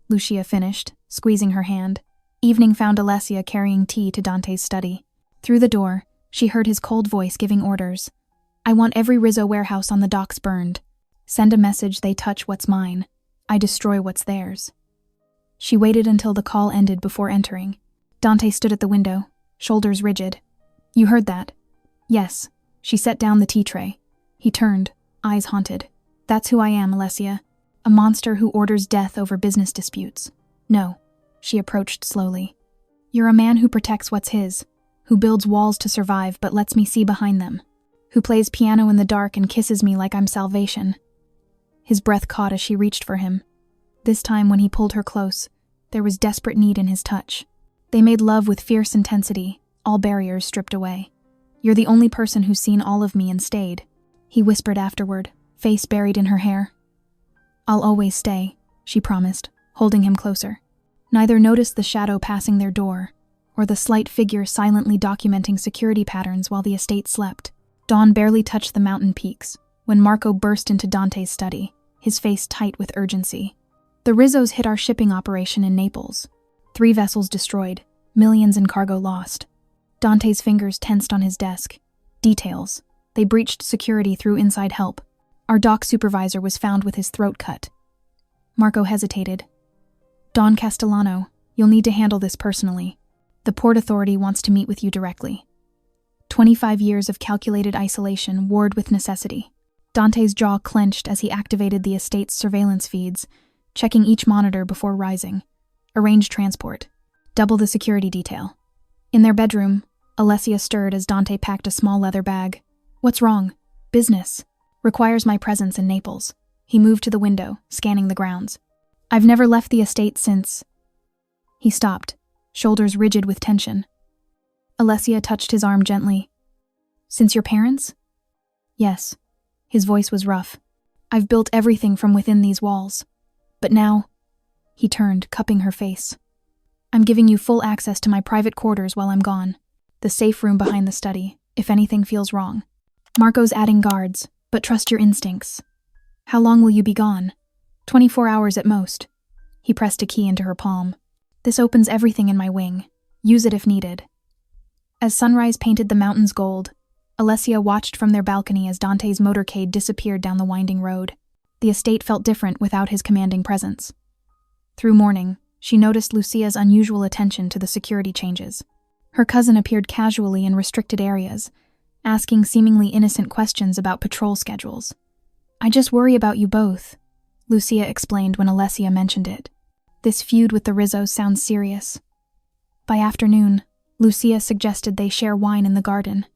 Lucia finished, squeezing her hand. Evening found Alessia carrying tea to Dante's study. Through the door, she heard his cold voice giving orders. "I want every Rizzo warehouse on the docks burned. Send a message they touch what's mine. I destroy what's theirs." She waited until the call ended before entering. Dante stood at the window, shoulders rigid. "You heard that?" "Yes." She set down the tea tray. He turned, eyes haunted. "That's who I am, Alessia. A monster who orders death over business disputes." "No." She approached slowly. "You're a man who protects what's his, who builds walls to survive but lets me see behind them, who plays piano in the dark and kisses me like I'm salvation." His breath caught as she reached for him. This time, when he pulled her close, there was desperate need in his touch. They made love with fierce intensity, all barriers stripped away. "You're the only person who's seen all of me and stayed," he whispered afterward, face buried in her hair. "I'll always stay," she promised, holding him closer. Neither noticed the shadow passing their door, or the slight figure silently documenting security patterns while the estate slept. Dawn barely touched the mountain peaks when Marco burst into Dante's study, his face tight with urgency. "The Rizzos hit our shipping operation in Naples. 3 vessels destroyed, millions in cargo lost." Dante's fingers tensed on his desk. "Details. They breached security through inside help. Our dock supervisor was found with his throat cut." Marco hesitated. "Don Castellano, you'll need to handle this personally. The Port Authority wants to meet with you directly." 25 years of calculated isolation warred with necessity. Dante's jaw clenched as he activated the estate's surveillance feeds, checking each monitor before rising. Arrange transport. Double the security detail. In their bedroom, Alessia stirred as Dante packed a small leather bag. "What's wrong?" "Business. Requires my presence in Naples." He moved to the window, scanning the grounds. "I've never left the estate since..." He stopped, shoulders rigid with tension. Alessia touched his arm gently. "Since your parents?" "Yes." His voice was rough. "I've built everything from within these walls. But now..." He turned, cupping her face. "I'm giving you full access to my private quarters while I'm gone. The safe room behind the study, if anything feels wrong. Marco's adding guards, but trust your instincts." "How long will you be gone?" 24 hours at most." He pressed a key into her palm. "This opens everything in my wing. Use it if needed." As sunrise painted the mountains gold, Alessia watched from their balcony as Dante's motorcade disappeared down the winding road. The estate felt different without his commanding presence. Through morning, she noticed Lucia's unusual attention to the security changes. Her cousin appeared casually in restricted areas, asking seemingly innocent questions about patrol schedules. "I just worry about you both," Lucia explained when Alessia mentioned it. "This feud with the Rizzos sounds serious." By afternoon, Lucia suggested they share wine in the garden.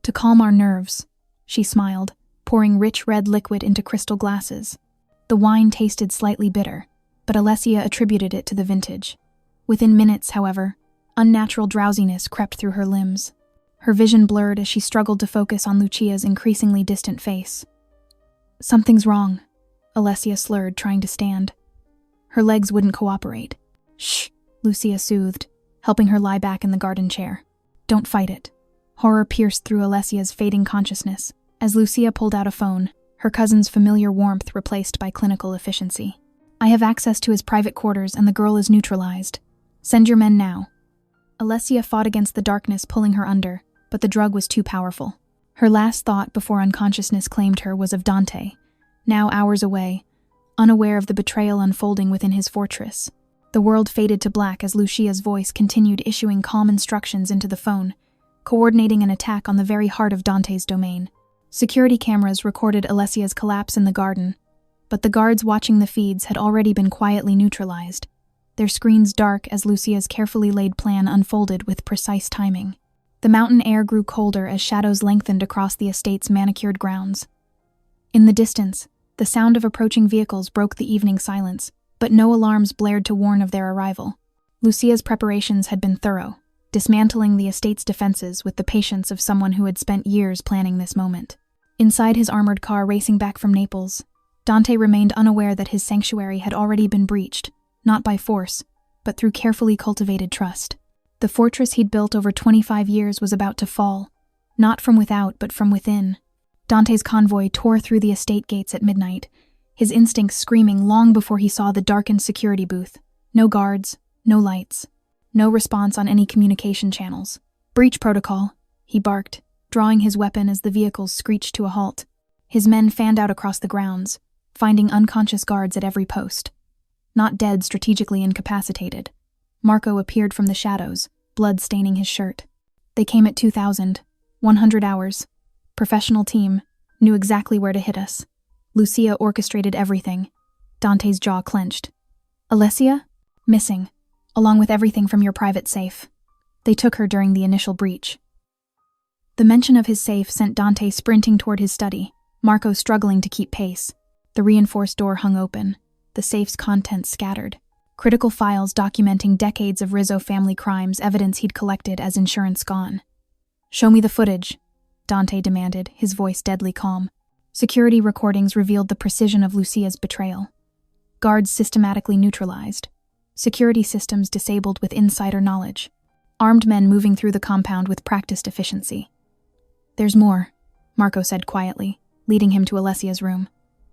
"To calm our nerves," she smiled, pouring rich red liquid into crystal glasses. The wine tasted slightly bitter, but Alessia attributed it to the vintage. Within minutes, however, unnatural drowsiness crept through her limbs. Her vision blurred as she struggled to focus on Lucia's increasingly distant face. "Something's wrong," Alessia slurred, trying to stand. Her legs wouldn't cooperate. "Shh," Lucia soothed, helping her lie back in the garden chair. "Don't fight it." Horror pierced through Alessia's fading consciousness as Lucia pulled out a phone, her cousin's familiar warmth replaced by clinical efficiency. "I have access to his private quarters and the girl is neutralized. Send your men now." Alessia fought against the darkness pulling her under, but the drug was too powerful. Her last thought before unconsciousness claimed her was of Dante, now hours away, unaware of the betrayal unfolding within his fortress. The world faded to black as Lucia's voice continued issuing calm instructions into the phone, coordinating an attack on the very heart of Dante's domain. Security cameras recorded Alessia's collapse in the garden, but the guards watching the feeds had already been quietly neutralized, their screens dark as Lucia's carefully laid plan unfolded with precise timing. The mountain air grew colder as shadows lengthened across the estate's manicured grounds. In the distance, the sound of approaching vehicles broke the evening silence, but no alarms blared to warn of their arrival. Lucia's preparations had been thorough, dismantling the estate's defenses with the patience of someone who had spent years planning this moment. Inside his armored car racing back from Naples, Dante remained unaware that his sanctuary had already been breached, not by force, but through carefully cultivated trust. The fortress he'd built over 25 years was about to fall, not from without, but from within. Dante's convoy tore through the estate gates at midnight, his instincts screaming long before he saw the darkened security booth. No guards, no lights, no response on any communication channels. "Breach protocol," he barked, drawing his weapon as the vehicles screeched to a halt. His men fanned out across the grounds, finding unconscious guards at every post. Not dead, strategically incapacitated. Marco appeared from the shadows, blood staining his shirt. "They came at 2,000, 100 hours. Professional team, knew exactly where to hit us." Lucia orchestrated everything. Dante's jaw clenched. "Alessia? Missing, along with everything from your private safe. They took her during the initial breach." The mention of his safe sent Dante sprinting toward his study, Marco struggling to keep pace. The reinforced door hung open, the safe's contents scattered. Critical files documenting decades of Rizzo family crimes, evidence he'd collected as insurance gone. "Show me the footage," Dante demanded, his voice deadly calm. Security recordings revealed the precision of Lucia's betrayal. Guards systematically neutralized. Security systems disabled with insider knowledge. Armed men moving through the compound with practiced efficiency. "There's more," Marco said quietly, leading him to Alessia's room.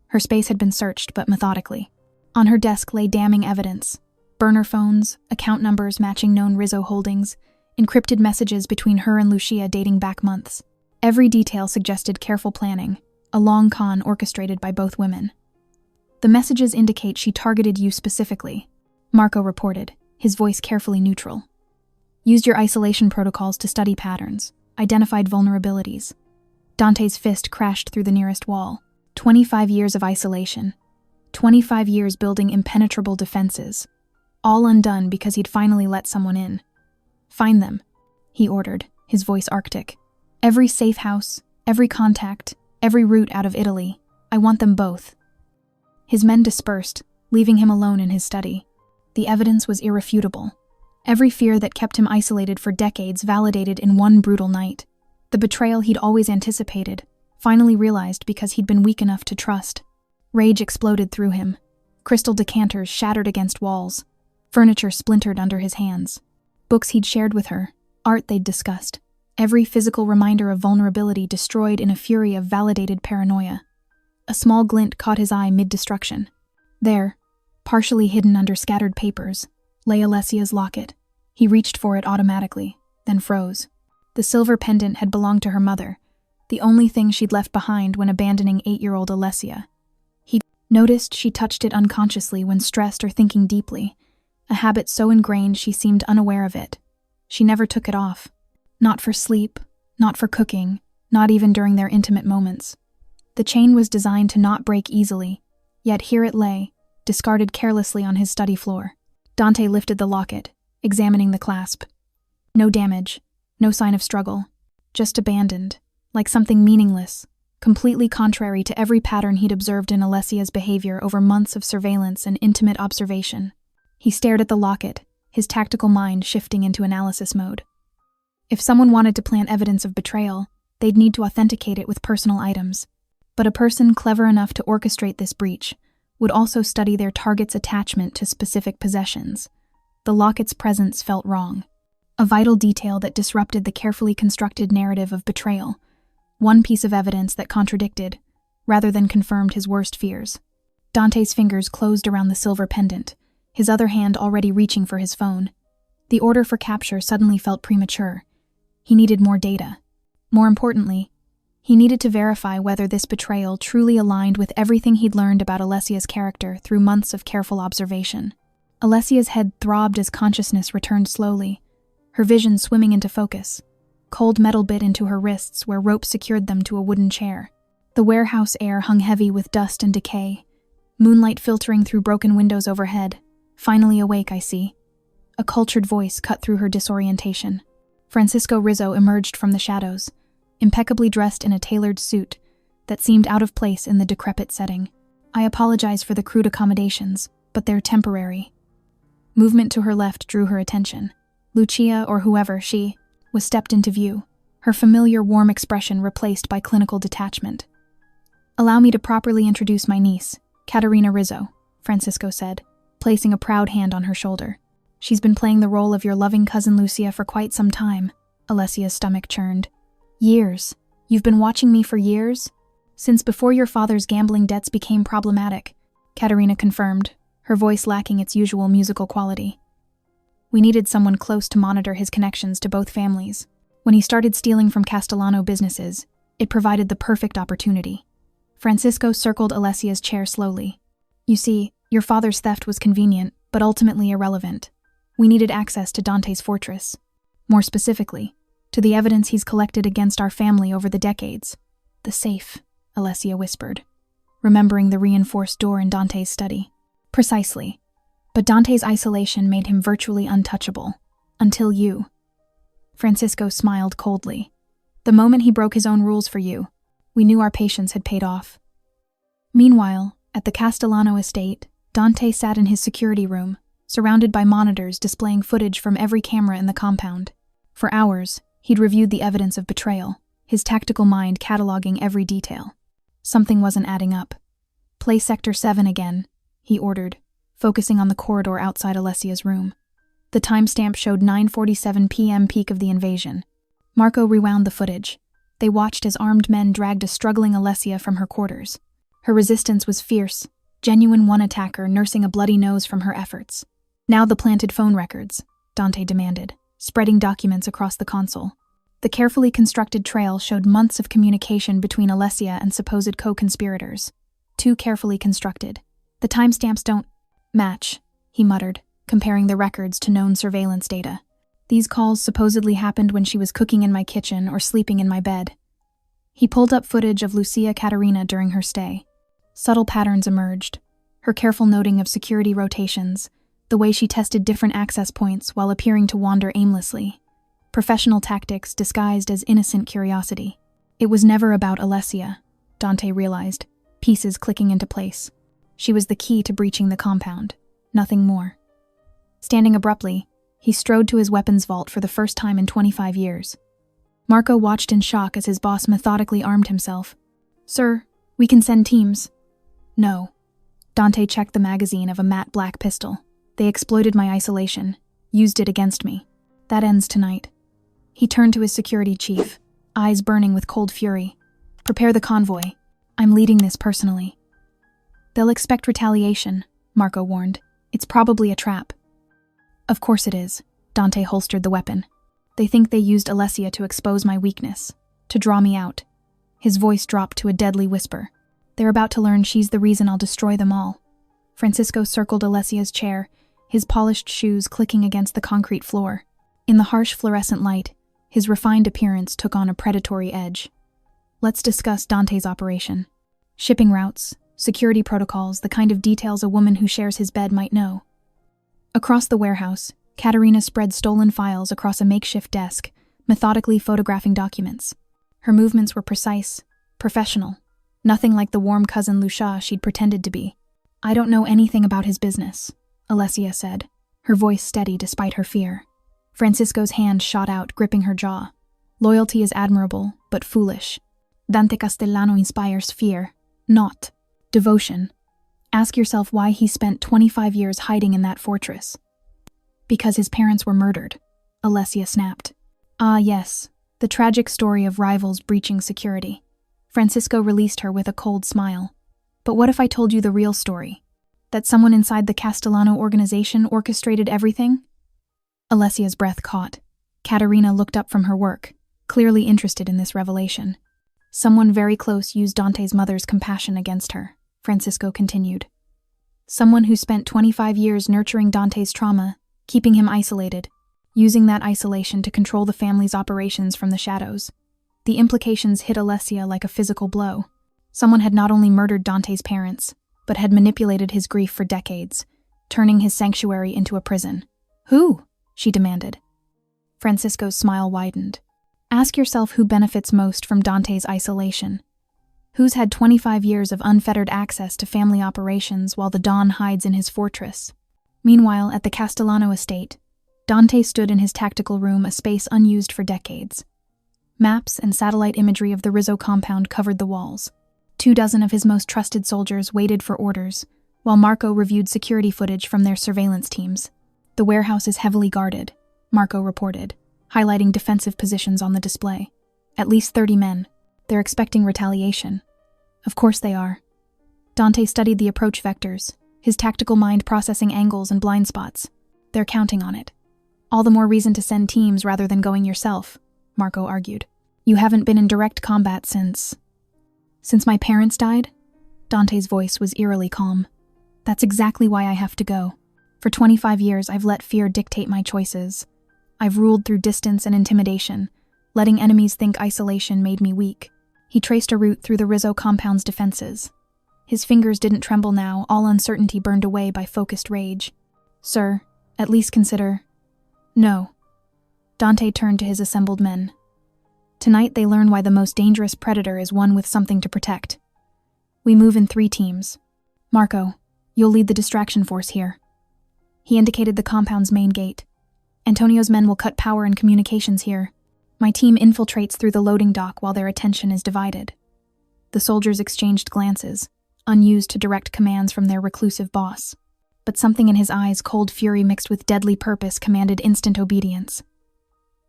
Her space had been searched, but methodically. On her desk lay damning evidence. Burner phones, account numbers matching known Rizzo holdings, encrypted messages between her and Lucia dating back months. Every detail suggested careful planning, a long con orchestrated by both women. "The messages indicate she targeted you specifically," Marco reported, his voice carefully neutral. "Used your isolation protocols to study patterns, identified vulnerabilities." Dante's fist crashed through the nearest wall. 25 years of isolation. 25 years building impenetrable defenses. All undone because he'd finally let someone in. "Find them," he ordered, his voice arctic. "Every safe house, every contact, every route out of Italy. I want them both." His men dispersed, leaving him alone in his study. The evidence was irrefutable. Every fear that kept him isolated for decades validated in one brutal night. The betrayal he'd always anticipated, finally realized because he'd been weak enough to trust. Rage exploded through him. Crystal decanters shattered against walls. Furniture splintered under his hands. Books he'd shared with her, art they'd discussed. Every physical reminder of vulnerability destroyed in a fury of validated paranoia. A small glint caught his eye mid-destruction. There, partially hidden under scattered papers, lay Alessia's locket. He reached for it automatically, then froze. The silver pendant had belonged to her mother, the only thing she'd left behind when abandoning 8-year-old Alessia. He noticed she touched it unconsciously when stressed or thinking deeply, a habit so ingrained she seemed unaware of it. She never took it off. Not for sleep, not for cooking, not even during their intimate moments. The chain was designed to not break easily, yet here it lay, discarded carelessly on his study floor. Dante lifted the locket, examining the clasp. No damage, no sign of struggle, just abandoned, like something meaningless, completely contrary to every pattern he'd observed in Alessia's behavior over months of surveillance and intimate observation. He stared at the locket, his tactical mind shifting into analysis mode. If someone wanted to plant evidence of betrayal, they'd need to authenticate it with personal items. But a person clever enough to orchestrate this breach would also study their target's attachment to specific possessions. The locket's presence felt wrong, a vital detail that disrupted the carefully constructed narrative of betrayal, one piece of evidence that contradicted, rather than confirmed his worst fears. Dante's fingers closed around the silver pendant, his other hand already reaching for his phone. The order for capture suddenly felt premature. He needed more data. More importantly, he needed to verify whether this betrayal truly aligned with everything he'd learned about Alessia's character through months of careful observation. Alessia's head throbbed as consciousness returned slowly, her vision swimming into focus. Cold metal bit into her wrists where ropes secured them to a wooden chair. The warehouse air hung heavy with dust and decay, moonlight filtering through broken windows overhead. Finally awake, I see. A cultured voice cut through her disorientation. Francisco Rizzo emerged from the shadows, impeccably dressed in a tailored suit that seemed out of place in the decrepit setting. I apologize for the crude accommodations, but they're temporary. Movement to her left drew her attention. Lucia, or whoever she was, stepped into view, her familiar warm expression replaced by clinical detachment. Allow me to properly introduce my niece, Caterina Rizzo, Francisco said, placing a proud hand on her shoulder. She's been playing the role of your loving cousin Lucia for quite some time. Alessia's stomach churned. Years. You've been watching me for years? Since before your father's gambling debts became problematic, Caterina confirmed, her voice lacking its usual musical quality. We needed someone close to monitor his connections to both families. When he started stealing from Castellano businesses, it provided the perfect opportunity. Francisco circled Alessia's chair slowly. You see, your father's theft was convenient, but ultimately irrelevant. We needed access to Dante's fortress. More specifically, to the evidence he's collected against our family over the decades. The safe, Alessia whispered, remembering the reinforced door in Dante's study. Precisely. But Dante's isolation made him virtually untouchable. Until you. Francisco smiled coldly. The moment he broke his own rules for you, we knew our patience had paid off. Meanwhile, at the Castellano estate, Dante sat in his security room, surrounded by monitors displaying footage from every camera in the compound. For hours, he'd reviewed the evidence of betrayal, his tactical mind cataloging every detail. Something wasn't adding up. Play Sector 7 again, he ordered, focusing on the corridor outside Alessia's room. The timestamp showed 9:47 p.m. peak of the invasion. Marco rewound the footage. They watched as armed men dragged a struggling Alessia from her quarters. Her resistance was fierce, genuine one attacker nursing a bloody nose from her efforts. Now the planted phone records, Dante demanded, spreading documents across the console. The carefully constructed trail showed months of communication between Alessia and supposed co-conspirators. Too carefully constructed. The timestamps don't match, he muttered, comparing the records to known surveillance data. These calls supposedly happened when she was cooking in my kitchen or sleeping in my bed. He pulled up footage of Lucia Caterina during her stay. Subtle patterns emerged. Her careful noting of security rotations, the way she tested different access points while appearing to wander aimlessly. Professional tactics disguised as innocent curiosity. It was never about Alessia, Dante realized, pieces clicking into place. She was the key to breaching the compound, nothing more. Standing abruptly, he strode to his weapons vault for the first time in 25 years. Marco watched in shock as his boss methodically armed himself. Sir, we can send teams. No. Dante checked the magazine of a matte black pistol. They exploited my isolation, used it against me. That ends tonight. He turned to his security chief, eyes burning with cold fury. Prepare the convoy. I'm leading this personally. They'll expect retaliation, Marco warned. It's probably a trap. Of course it is. Dante holstered the weapon. They think they used Alessia to expose my weakness, to draw me out. His voice dropped to a deadly whisper. They're about to learn she's the reason I'll destroy them all. Francisco circled Alessia's chair, his polished shoes clicking against the concrete floor. In the harsh fluorescent light, his refined appearance took on a predatory edge. Let's discuss Dante's operation. Shipping routes, security protocols, the kind of details a woman who shares his bed might know. Across the warehouse, Katerina spread stolen files across a makeshift desk, methodically photographing documents. Her movements were precise, professional, nothing like the warm cousin Lucia she'd pretended to be. "I don't know anything about his business," Alessia said, her voice steady despite her fear. Francisco's hand shot out, gripping her jaw. "Loyalty is admirable, but foolish. Dante Castellano inspires fear, not devotion. Ask yourself why he spent 25 years hiding in that fortress." "Because his parents were murdered," Alessia snapped. "Ah, yes, the tragic story of rivals breaching security." Francisco released her with a cold smile. "But what if I told you the real story? That someone inside the Castellano organization orchestrated everything?" Alessia's breath caught. Katerina looked up from her work, clearly interested in this revelation. "Someone very close used Dante's mother's compassion against her," Francisco continued. "Someone who spent 25 years nurturing Dante's trauma, keeping him isolated, using that isolation to control the family's operations from the shadows." The implications hit Alessia like a physical blow. Someone had not only murdered Dante's parents, but had manipulated his grief for decades, turning his sanctuary into a prison. "Who?" she demanded. Francisco's smile widened. "Ask yourself who benefits most from Dante's isolation. Who's had 25 years of unfettered access to family operations while the Don hides in his fortress?" Meanwhile, at the Castellano estate, Dante stood in his tactical room, a space unused for decades. Maps and satellite imagery of the Rizzo compound covered the walls. 24 of his most trusted soldiers waited for orders, while Marco reviewed security footage from their surveillance teams. "The warehouse is heavily guarded," Marco reported, highlighting defensive positions on the display. "At least 30 men. They're expecting retaliation." "Of course they are." Dante studied the approach vectors, his tactical mind processing angles and blind spots. "They're counting on it. All the more reason to send teams rather than going yourself," Marco argued. "You haven't been in direct combat since my parents died?" Dante's voice was eerily calm. "That's exactly why I have to go. For 25 years, I've let fear dictate my choices. I've ruled through distance and intimidation, letting enemies think isolation made me weak." He traced a route through the Rizzo compound's defenses. His fingers didn't tremble now, all uncertainty burned away by focused rage. "Sir, at least consider—" "No." Dante turned to his assembled men. "Tonight they learn why the most dangerous predator is one with something to protect. We move in 3 teams. Marco, you'll lead the distraction force here." He indicated the compound's main gate. "Antonio's men will cut power and communications here. My team infiltrates through the loading dock while their attention is divided." The soldiers exchanged glances, unused to direct commands from their reclusive boss. But something in his eyes, cold fury mixed with deadly purpose, commanded instant obedience.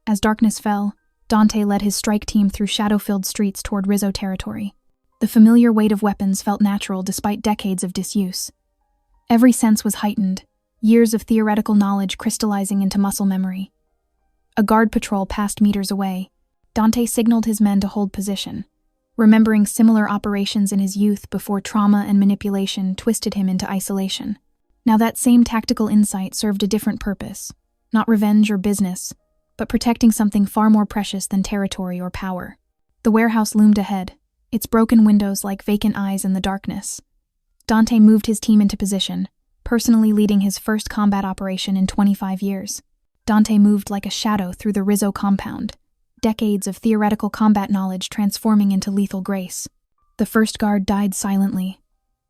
As darkness fell, Dante led his strike team through shadow-filled streets toward Rizzo territory. The familiar weight of weapons felt natural despite decades of disuse. Every sense was heightened, years of theoretical knowledge crystallizing into muscle memory. A guard patrol passed meters away. Dante signaled his men to hold position, remembering similar operations in his youth before trauma and manipulation twisted him into isolation. Now that same tactical insight served a different purpose, not revenge or business, but protecting something far more precious than territory or power. The warehouse loomed ahead, its broken windows like vacant eyes in the darkness. Dante moved his team into position, personally leading his first combat operation in 25 years. Dante moved like a shadow through the Rizzo compound, decades of theoretical combat knowledge transforming into lethal grace. The first guard died silently.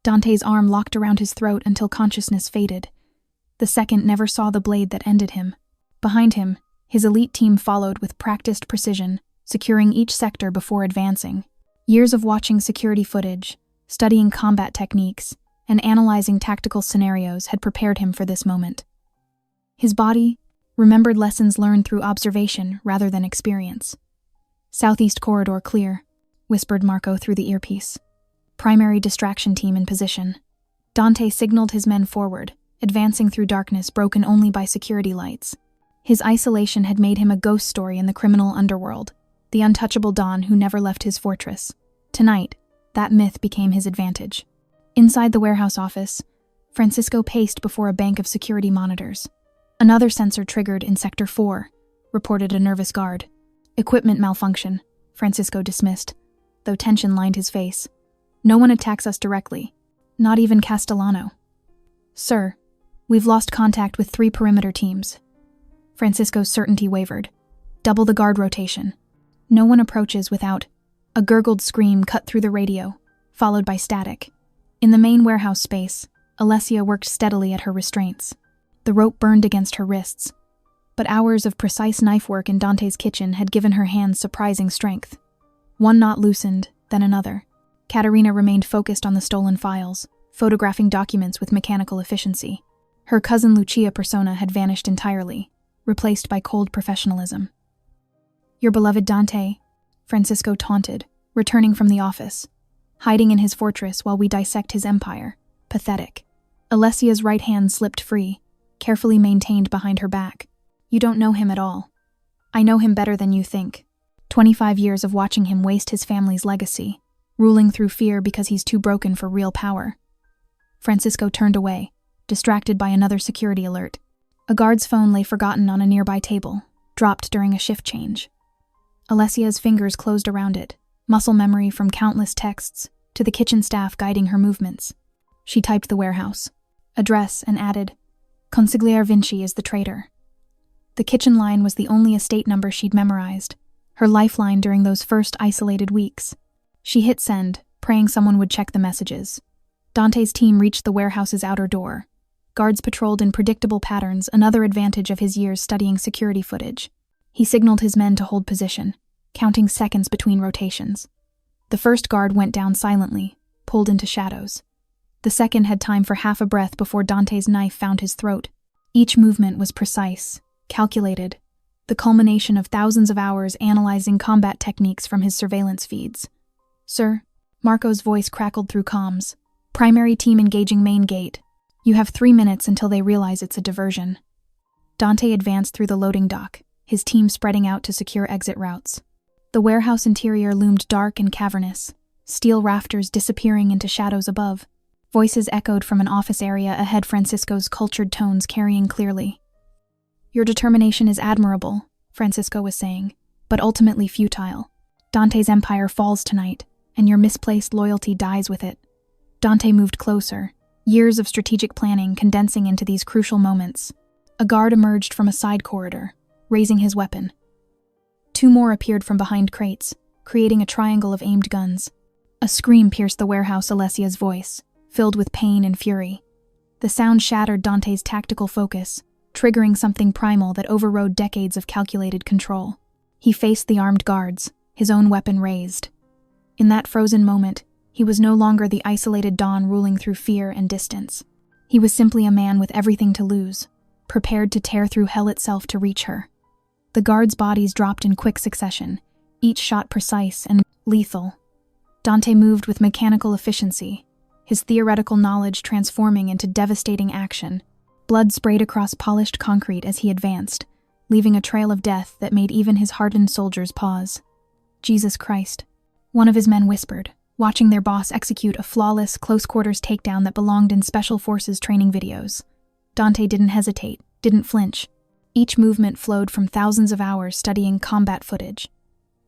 Dante's arm locked around his throat until consciousness faded. The second never saw the blade that ended him. Behind him, his elite team followed with practiced precision, securing each sector before advancing. Years of watching security footage, studying combat techniques, and analyzing tactical scenarios had prepared him for this moment. His body remembered lessons learned through observation rather than experience. "Southeast corridor clear," whispered Marco through the earpiece. "Primary distraction team in position." Dante signaled his men forward, advancing through darkness broken only by security lights. His isolation had made him a ghost story in the criminal underworld, the untouchable Don who never left his fortress. Tonight, that myth became his advantage. Inside the warehouse office, Francisco paced before a bank of security monitors. "Another sensor triggered in Sector 4, reported a nervous guard. "Equipment malfunction," Francisco dismissed. though tension lined his face. "No one attacks us directly. Not even Castellano." "Sir, we've lost contact with 3 perimeter teams." Francisco's certainty wavered. "Double the guard rotation. No one approaches without..." A gurgled scream cut through the radio, followed by static. In the main warehouse space, Alessia worked steadily at her restraints. The rope burned against her wrists, but hours of precise knife work in Dante's kitchen had given her hands surprising strength. One knot loosened, then another. Caterina remained focused on the stolen files, photographing documents with mechanical efficiency. Her cousin Lucia persona had vanished entirely, replaced by cold professionalism. "Your beloved Dante," Francisco taunted, returning from the office. "Hiding in his fortress while we dissect his empire. Pathetic." Alessia's right hand slipped free, carefully maintained behind her back. "You don't know him at all. I know him better than you think. 25 years of watching him waste his family's legacy, ruling through fear because he's too broken for real power." Francisco turned away, distracted by another security alert. A guard's phone lay forgotten on a nearby table, dropped during a shift change. Alessia's fingers closed around it, muscle memory from countless texts to the kitchen staff guiding her movements. She typed the warehouse address and added, "Consigliere Vinci is the traitor." The kitchen line was the only estate number she'd memorized, her lifeline during those first isolated weeks. She hit send, praying someone would check the messages. Dante's team reached the warehouse's outer door. Guards patrolled in predictable patterns, another advantage of his years studying security footage. He signaled his men to hold position, counting seconds between rotations. The first guard went down silently, pulled into shadows. The second had time for half a breath before Dante's knife found his throat. Each movement was precise, calculated, the culmination of thousands of hours analyzing combat techniques from his surveillance feeds. "Sir," Marco's voice crackled through comms. "Primary team engaging main gate. You have 3 minutes until they realize it's a diversion." Dante advanced through the loading dock, his team spreading out to secure exit routes. The warehouse interior loomed dark and cavernous, steel rafters disappearing into shadows above. Voices echoed from an office area ahead, Francisco's cultured tones carrying clearly. "Your determination is admirable," Francisco was saying, "but ultimately futile. Dante's empire falls tonight, and your misplaced loyalty dies with it." Dante moved closer, years of strategic planning condensing into these crucial moments. A guard emerged from a side corridor, raising his weapon. 2 more appeared from behind crates, creating a triangle of aimed guns. A scream pierced the warehouse, Alessia's voice, filled with pain and fury. The sound shattered Dante's tactical focus, triggering something primal that overrode decades of calculated control. He faced the armed guards, his own weapon raised. In that frozen moment, he was no longer the isolated Don ruling through fear and distance. He was simply a man with everything to lose, prepared to tear through hell itself to reach her. The guards' bodies dropped in quick succession, each shot precise and lethal. Dante moved with mechanical efficiency, his theoretical knowledge transforming into devastating action. Blood sprayed across polished concrete as he advanced, leaving a trail of death that made even his hardened soldiers pause. "Jesus Christ," one of his men whispered, watching their boss execute a flawless, close-quarters takedown that belonged in Special Forces training videos. Dante didn't hesitate, didn't flinch. Each movement flowed from thousands of hours studying combat footage.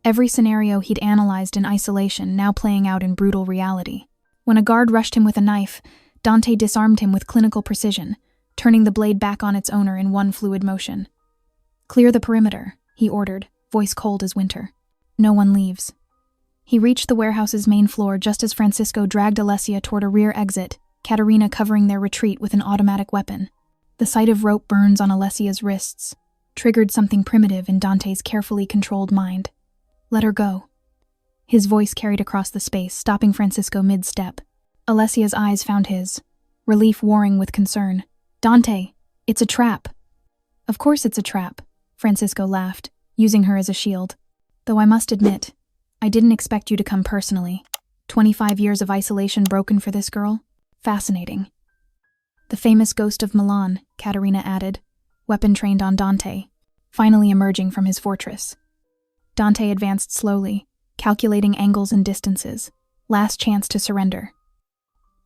Every scenario he'd analyzed in isolation now playing out in brutal reality. When a guard rushed him with a knife, Dante disarmed him with clinical precision, turning the blade back on its owner in one fluid motion. "Clear the perimeter," he ordered, voice cold as winter. "No one leaves." He reached the warehouse's main floor just as Francisco dragged Alessia toward a rear exit, Caterina covering their retreat with an automatic weapon. The sight of rope burns on Alessia's wrists triggered something primitive in Dante's carefully controlled mind. "Let her go." His voice carried across the space, stopping Francisco mid-step. Alessia's eyes found his, relief warring with concern. "Dante, it's a trap." "Of course it's a trap," Francisco laughed, using her as a shield. "Though I must admit, I didn't expect you to come personally. 25 years of isolation broken for this girl? Fascinating." "The famous ghost of Milan," Caterina added, weapon trained on Dante, finally emerging from his fortress. Dante advanced slowly, calculating angles and distances. Last chance to surrender.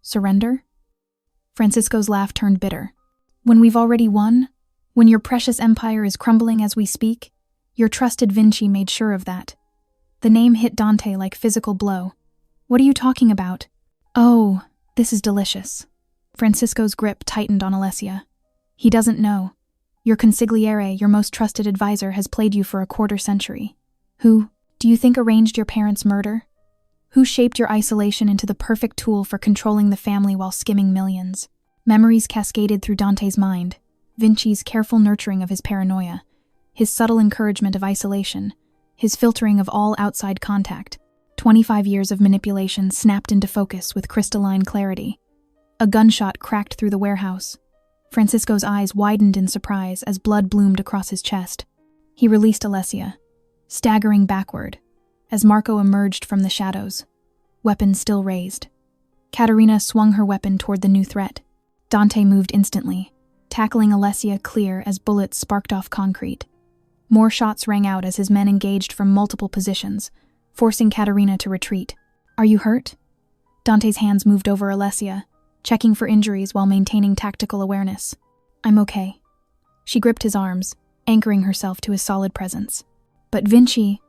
"Surrender?" Francisco's laugh turned bitter. "When we've already won? When your precious empire is crumbling as we speak? Your trusted Vinci made sure of that." The name hit Dante like physical blow. What are you talking about? Oh, this is delicious. Francisco's grip tightened on Alessia. He doesn't know. Your consigliere, your most trusted advisor, has played you for a quarter-century. Who, do you think, arranged your parents' murder? Who shaped your isolation into the perfect tool for controlling the family while skimming millions? Memories cascaded through Dante's mind. Vinci's careful nurturing of his paranoia, his subtle encouragement of isolation, his filtering of all outside contact. 25 years of manipulation snapped into focus with crystalline clarity. A gunshot cracked through the warehouse. Francisco's eyes widened in surprise as blood bloomed across his chest. He released Alessia, staggering backward, as Marco emerged from the shadows, weapon still raised. Caterina swung her weapon toward the new threat. Dante moved instantly, tackling Alessia clear as bullets sparked off concrete. More shots rang out as his men engaged from multiple positions, forcing Caterina to retreat. Are you hurt? Dante's hands moved over Alessia, checking for injuries while maintaining tactical awareness. I'm okay. She gripped his arms, anchoring herself to his solid presence. But Vinci...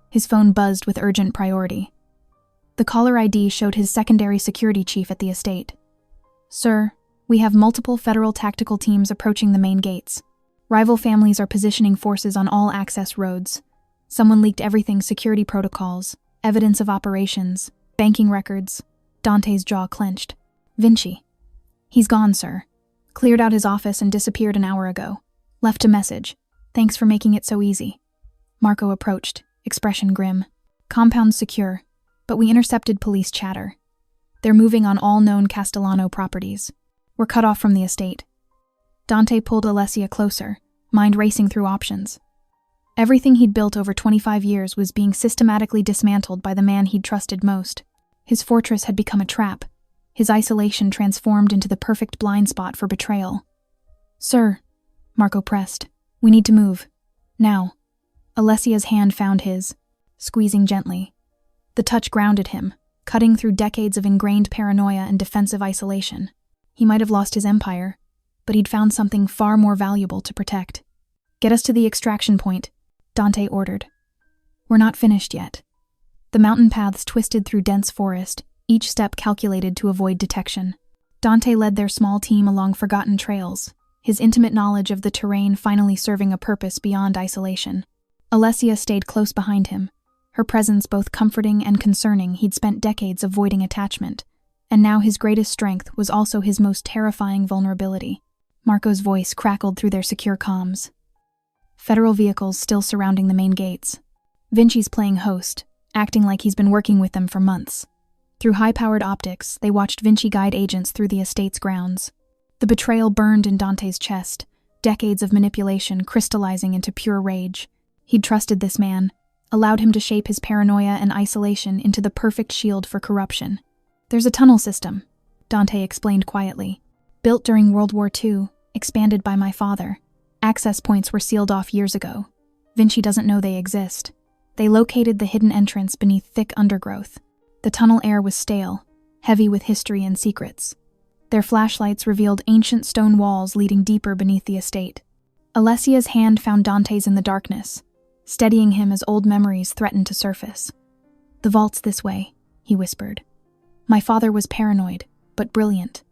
His phone buzzed with urgent priority. The caller ID showed his secondary security chief at the estate. Sir, we have multiple federal tactical teams approaching the main gates. Rival families are positioning forces on all access roads. Someone leaked everything: security protocols, evidence of operations, banking records. Dante's jaw clenched. Vinci. He's gone, sir. Cleared out his office and disappeared an hour ago. Left a message. Thanks for making it so easy. Marco approached, expression grim. Compound secure, but we intercepted police chatter. They're moving on all known Castellano properties. We're cut off from the estate. Dante pulled Alessia closer, mind racing through options. Everything he'd built over 25 years was being systematically dismantled by the man he'd trusted most. His fortress had become a trap, his isolation transformed into the perfect blind spot for betrayal. Sir, Marco pressed, we need to move. Now. Alessia's hand found his, squeezing gently. The touch grounded him, cutting through decades of ingrained paranoia and defensive isolation. He might have lost his empire, but he'd found something far more valuable to protect. Get us to the extraction point, Dante ordered. We're not finished yet. The mountain paths twisted through dense forest, each step calculated to avoid detection. Dante led their small team along forgotten trails, his intimate knowledge of the terrain finally serving a purpose beyond isolation. Alessia stayed close behind him, her presence both comforting and concerning. He'd spent decades avoiding attachment, and now his greatest strength was also his most terrifying vulnerability. Marco's voice crackled through their secure comms. Federal vehicles still surrounding the main gates. Vinci's playing host, acting like he's been working with them for months. Through high-powered optics, they watched Vinci guide agents through the estate's grounds. The betrayal burned in Dante's chest, decades of manipulation crystallizing into pure rage. He'd trusted this man, allowed him to shape his paranoia and isolation into the perfect shield for corruption. There's a tunnel system, Dante explained quietly. Built during World War II, expanded by my father. Access points were sealed off years ago. Vinci doesn't know they exist. They located the hidden entrance beneath thick undergrowth. The tunnel air was stale, heavy with history and secrets. Their flashlights revealed ancient stone walls leading deeper beneath the estate. Alessia's hand found Dante's in the darkness, steadying him as old memories threatened to surface. The vault's this way, he whispered. My father was paranoid, but brilliant.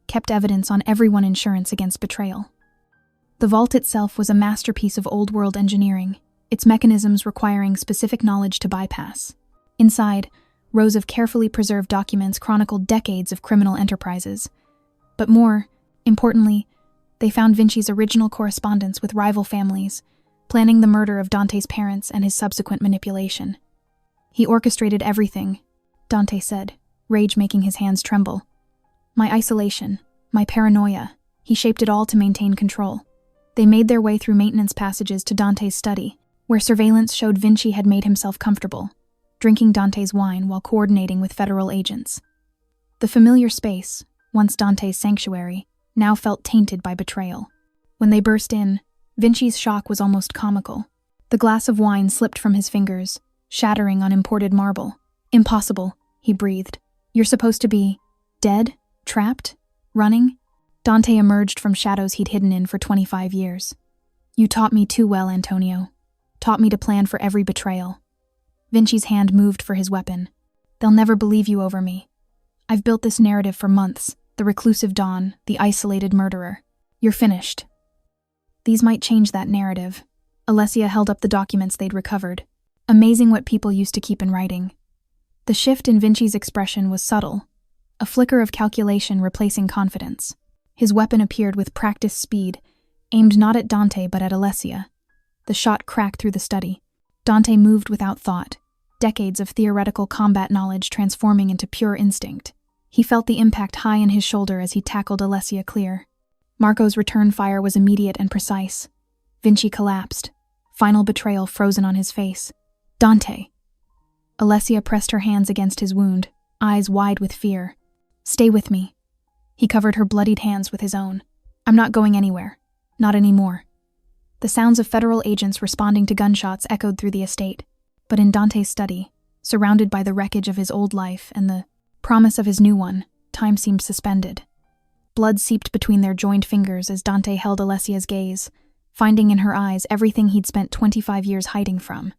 Kept evidence on everyone insurance against betrayal. The vault itself was a masterpiece of old-world engineering, its mechanisms requiring specific knowledge to bypass. Inside, rows of carefully preserved documents chronicled decades of criminal enterprises. But more importantly, they found Vinci's original correspondence with rival families, planning the murder of Dante's parents and his subsequent manipulation. He orchestrated everything, Dante said, rage making his hands tremble. My isolation, my paranoia, he shaped it all to maintain control. They made their way through maintenance passages to Dante's study, where surveillance showed Vinci had made himself comfortable, drinking Dante's wine while coordinating with federal agents. The familiar space, once Dante's sanctuary, now felt tainted by betrayal. When they burst in, Vinci's shock was almost comical. The glass of wine slipped from his fingers, shattering on imported marble. Impossible, he breathed. You're supposed to be dead? Trapped? Running? Dante emerged from shadows he'd hidden in for 25 years. You taught me too well, Antonio. Taught me to plan for every betrayal. Vinci's hand moved for his weapon. They'll never believe you over me. I've built this narrative for months. The reclusive Don, the isolated murderer. You're finished. These might change that narrative. Alessia held up the documents they'd recovered. Amazing what people used to keep in writing. The shift in Vinci's expression was subtle, a flicker of calculation replacing confidence. His weapon appeared with practiced speed, aimed not at Dante but at Alessia. The shot cracked through the study. Dante moved without thought, decades of theoretical combat knowledge transforming into pure instinct. He felt the impact high in his shoulder as he tackled Alessia clear. Marco's return fire was immediate and precise. Vinci collapsed, final betrayal frozen on his face. Dante! Alessia pressed her hands against his wound, eyes wide with fear. Stay with me. He covered her bloodied hands with his own. I'm not going anywhere. Not anymore. The sounds of federal agents responding to gunshots echoed through the estate. But in Dante's study, surrounded by the wreckage of his old life and the promise of his new one, time seemed suspended. Blood seeped between their joined fingers as Dante held Alessia's gaze, finding in her eyes everything he'd spent 25 years hiding from.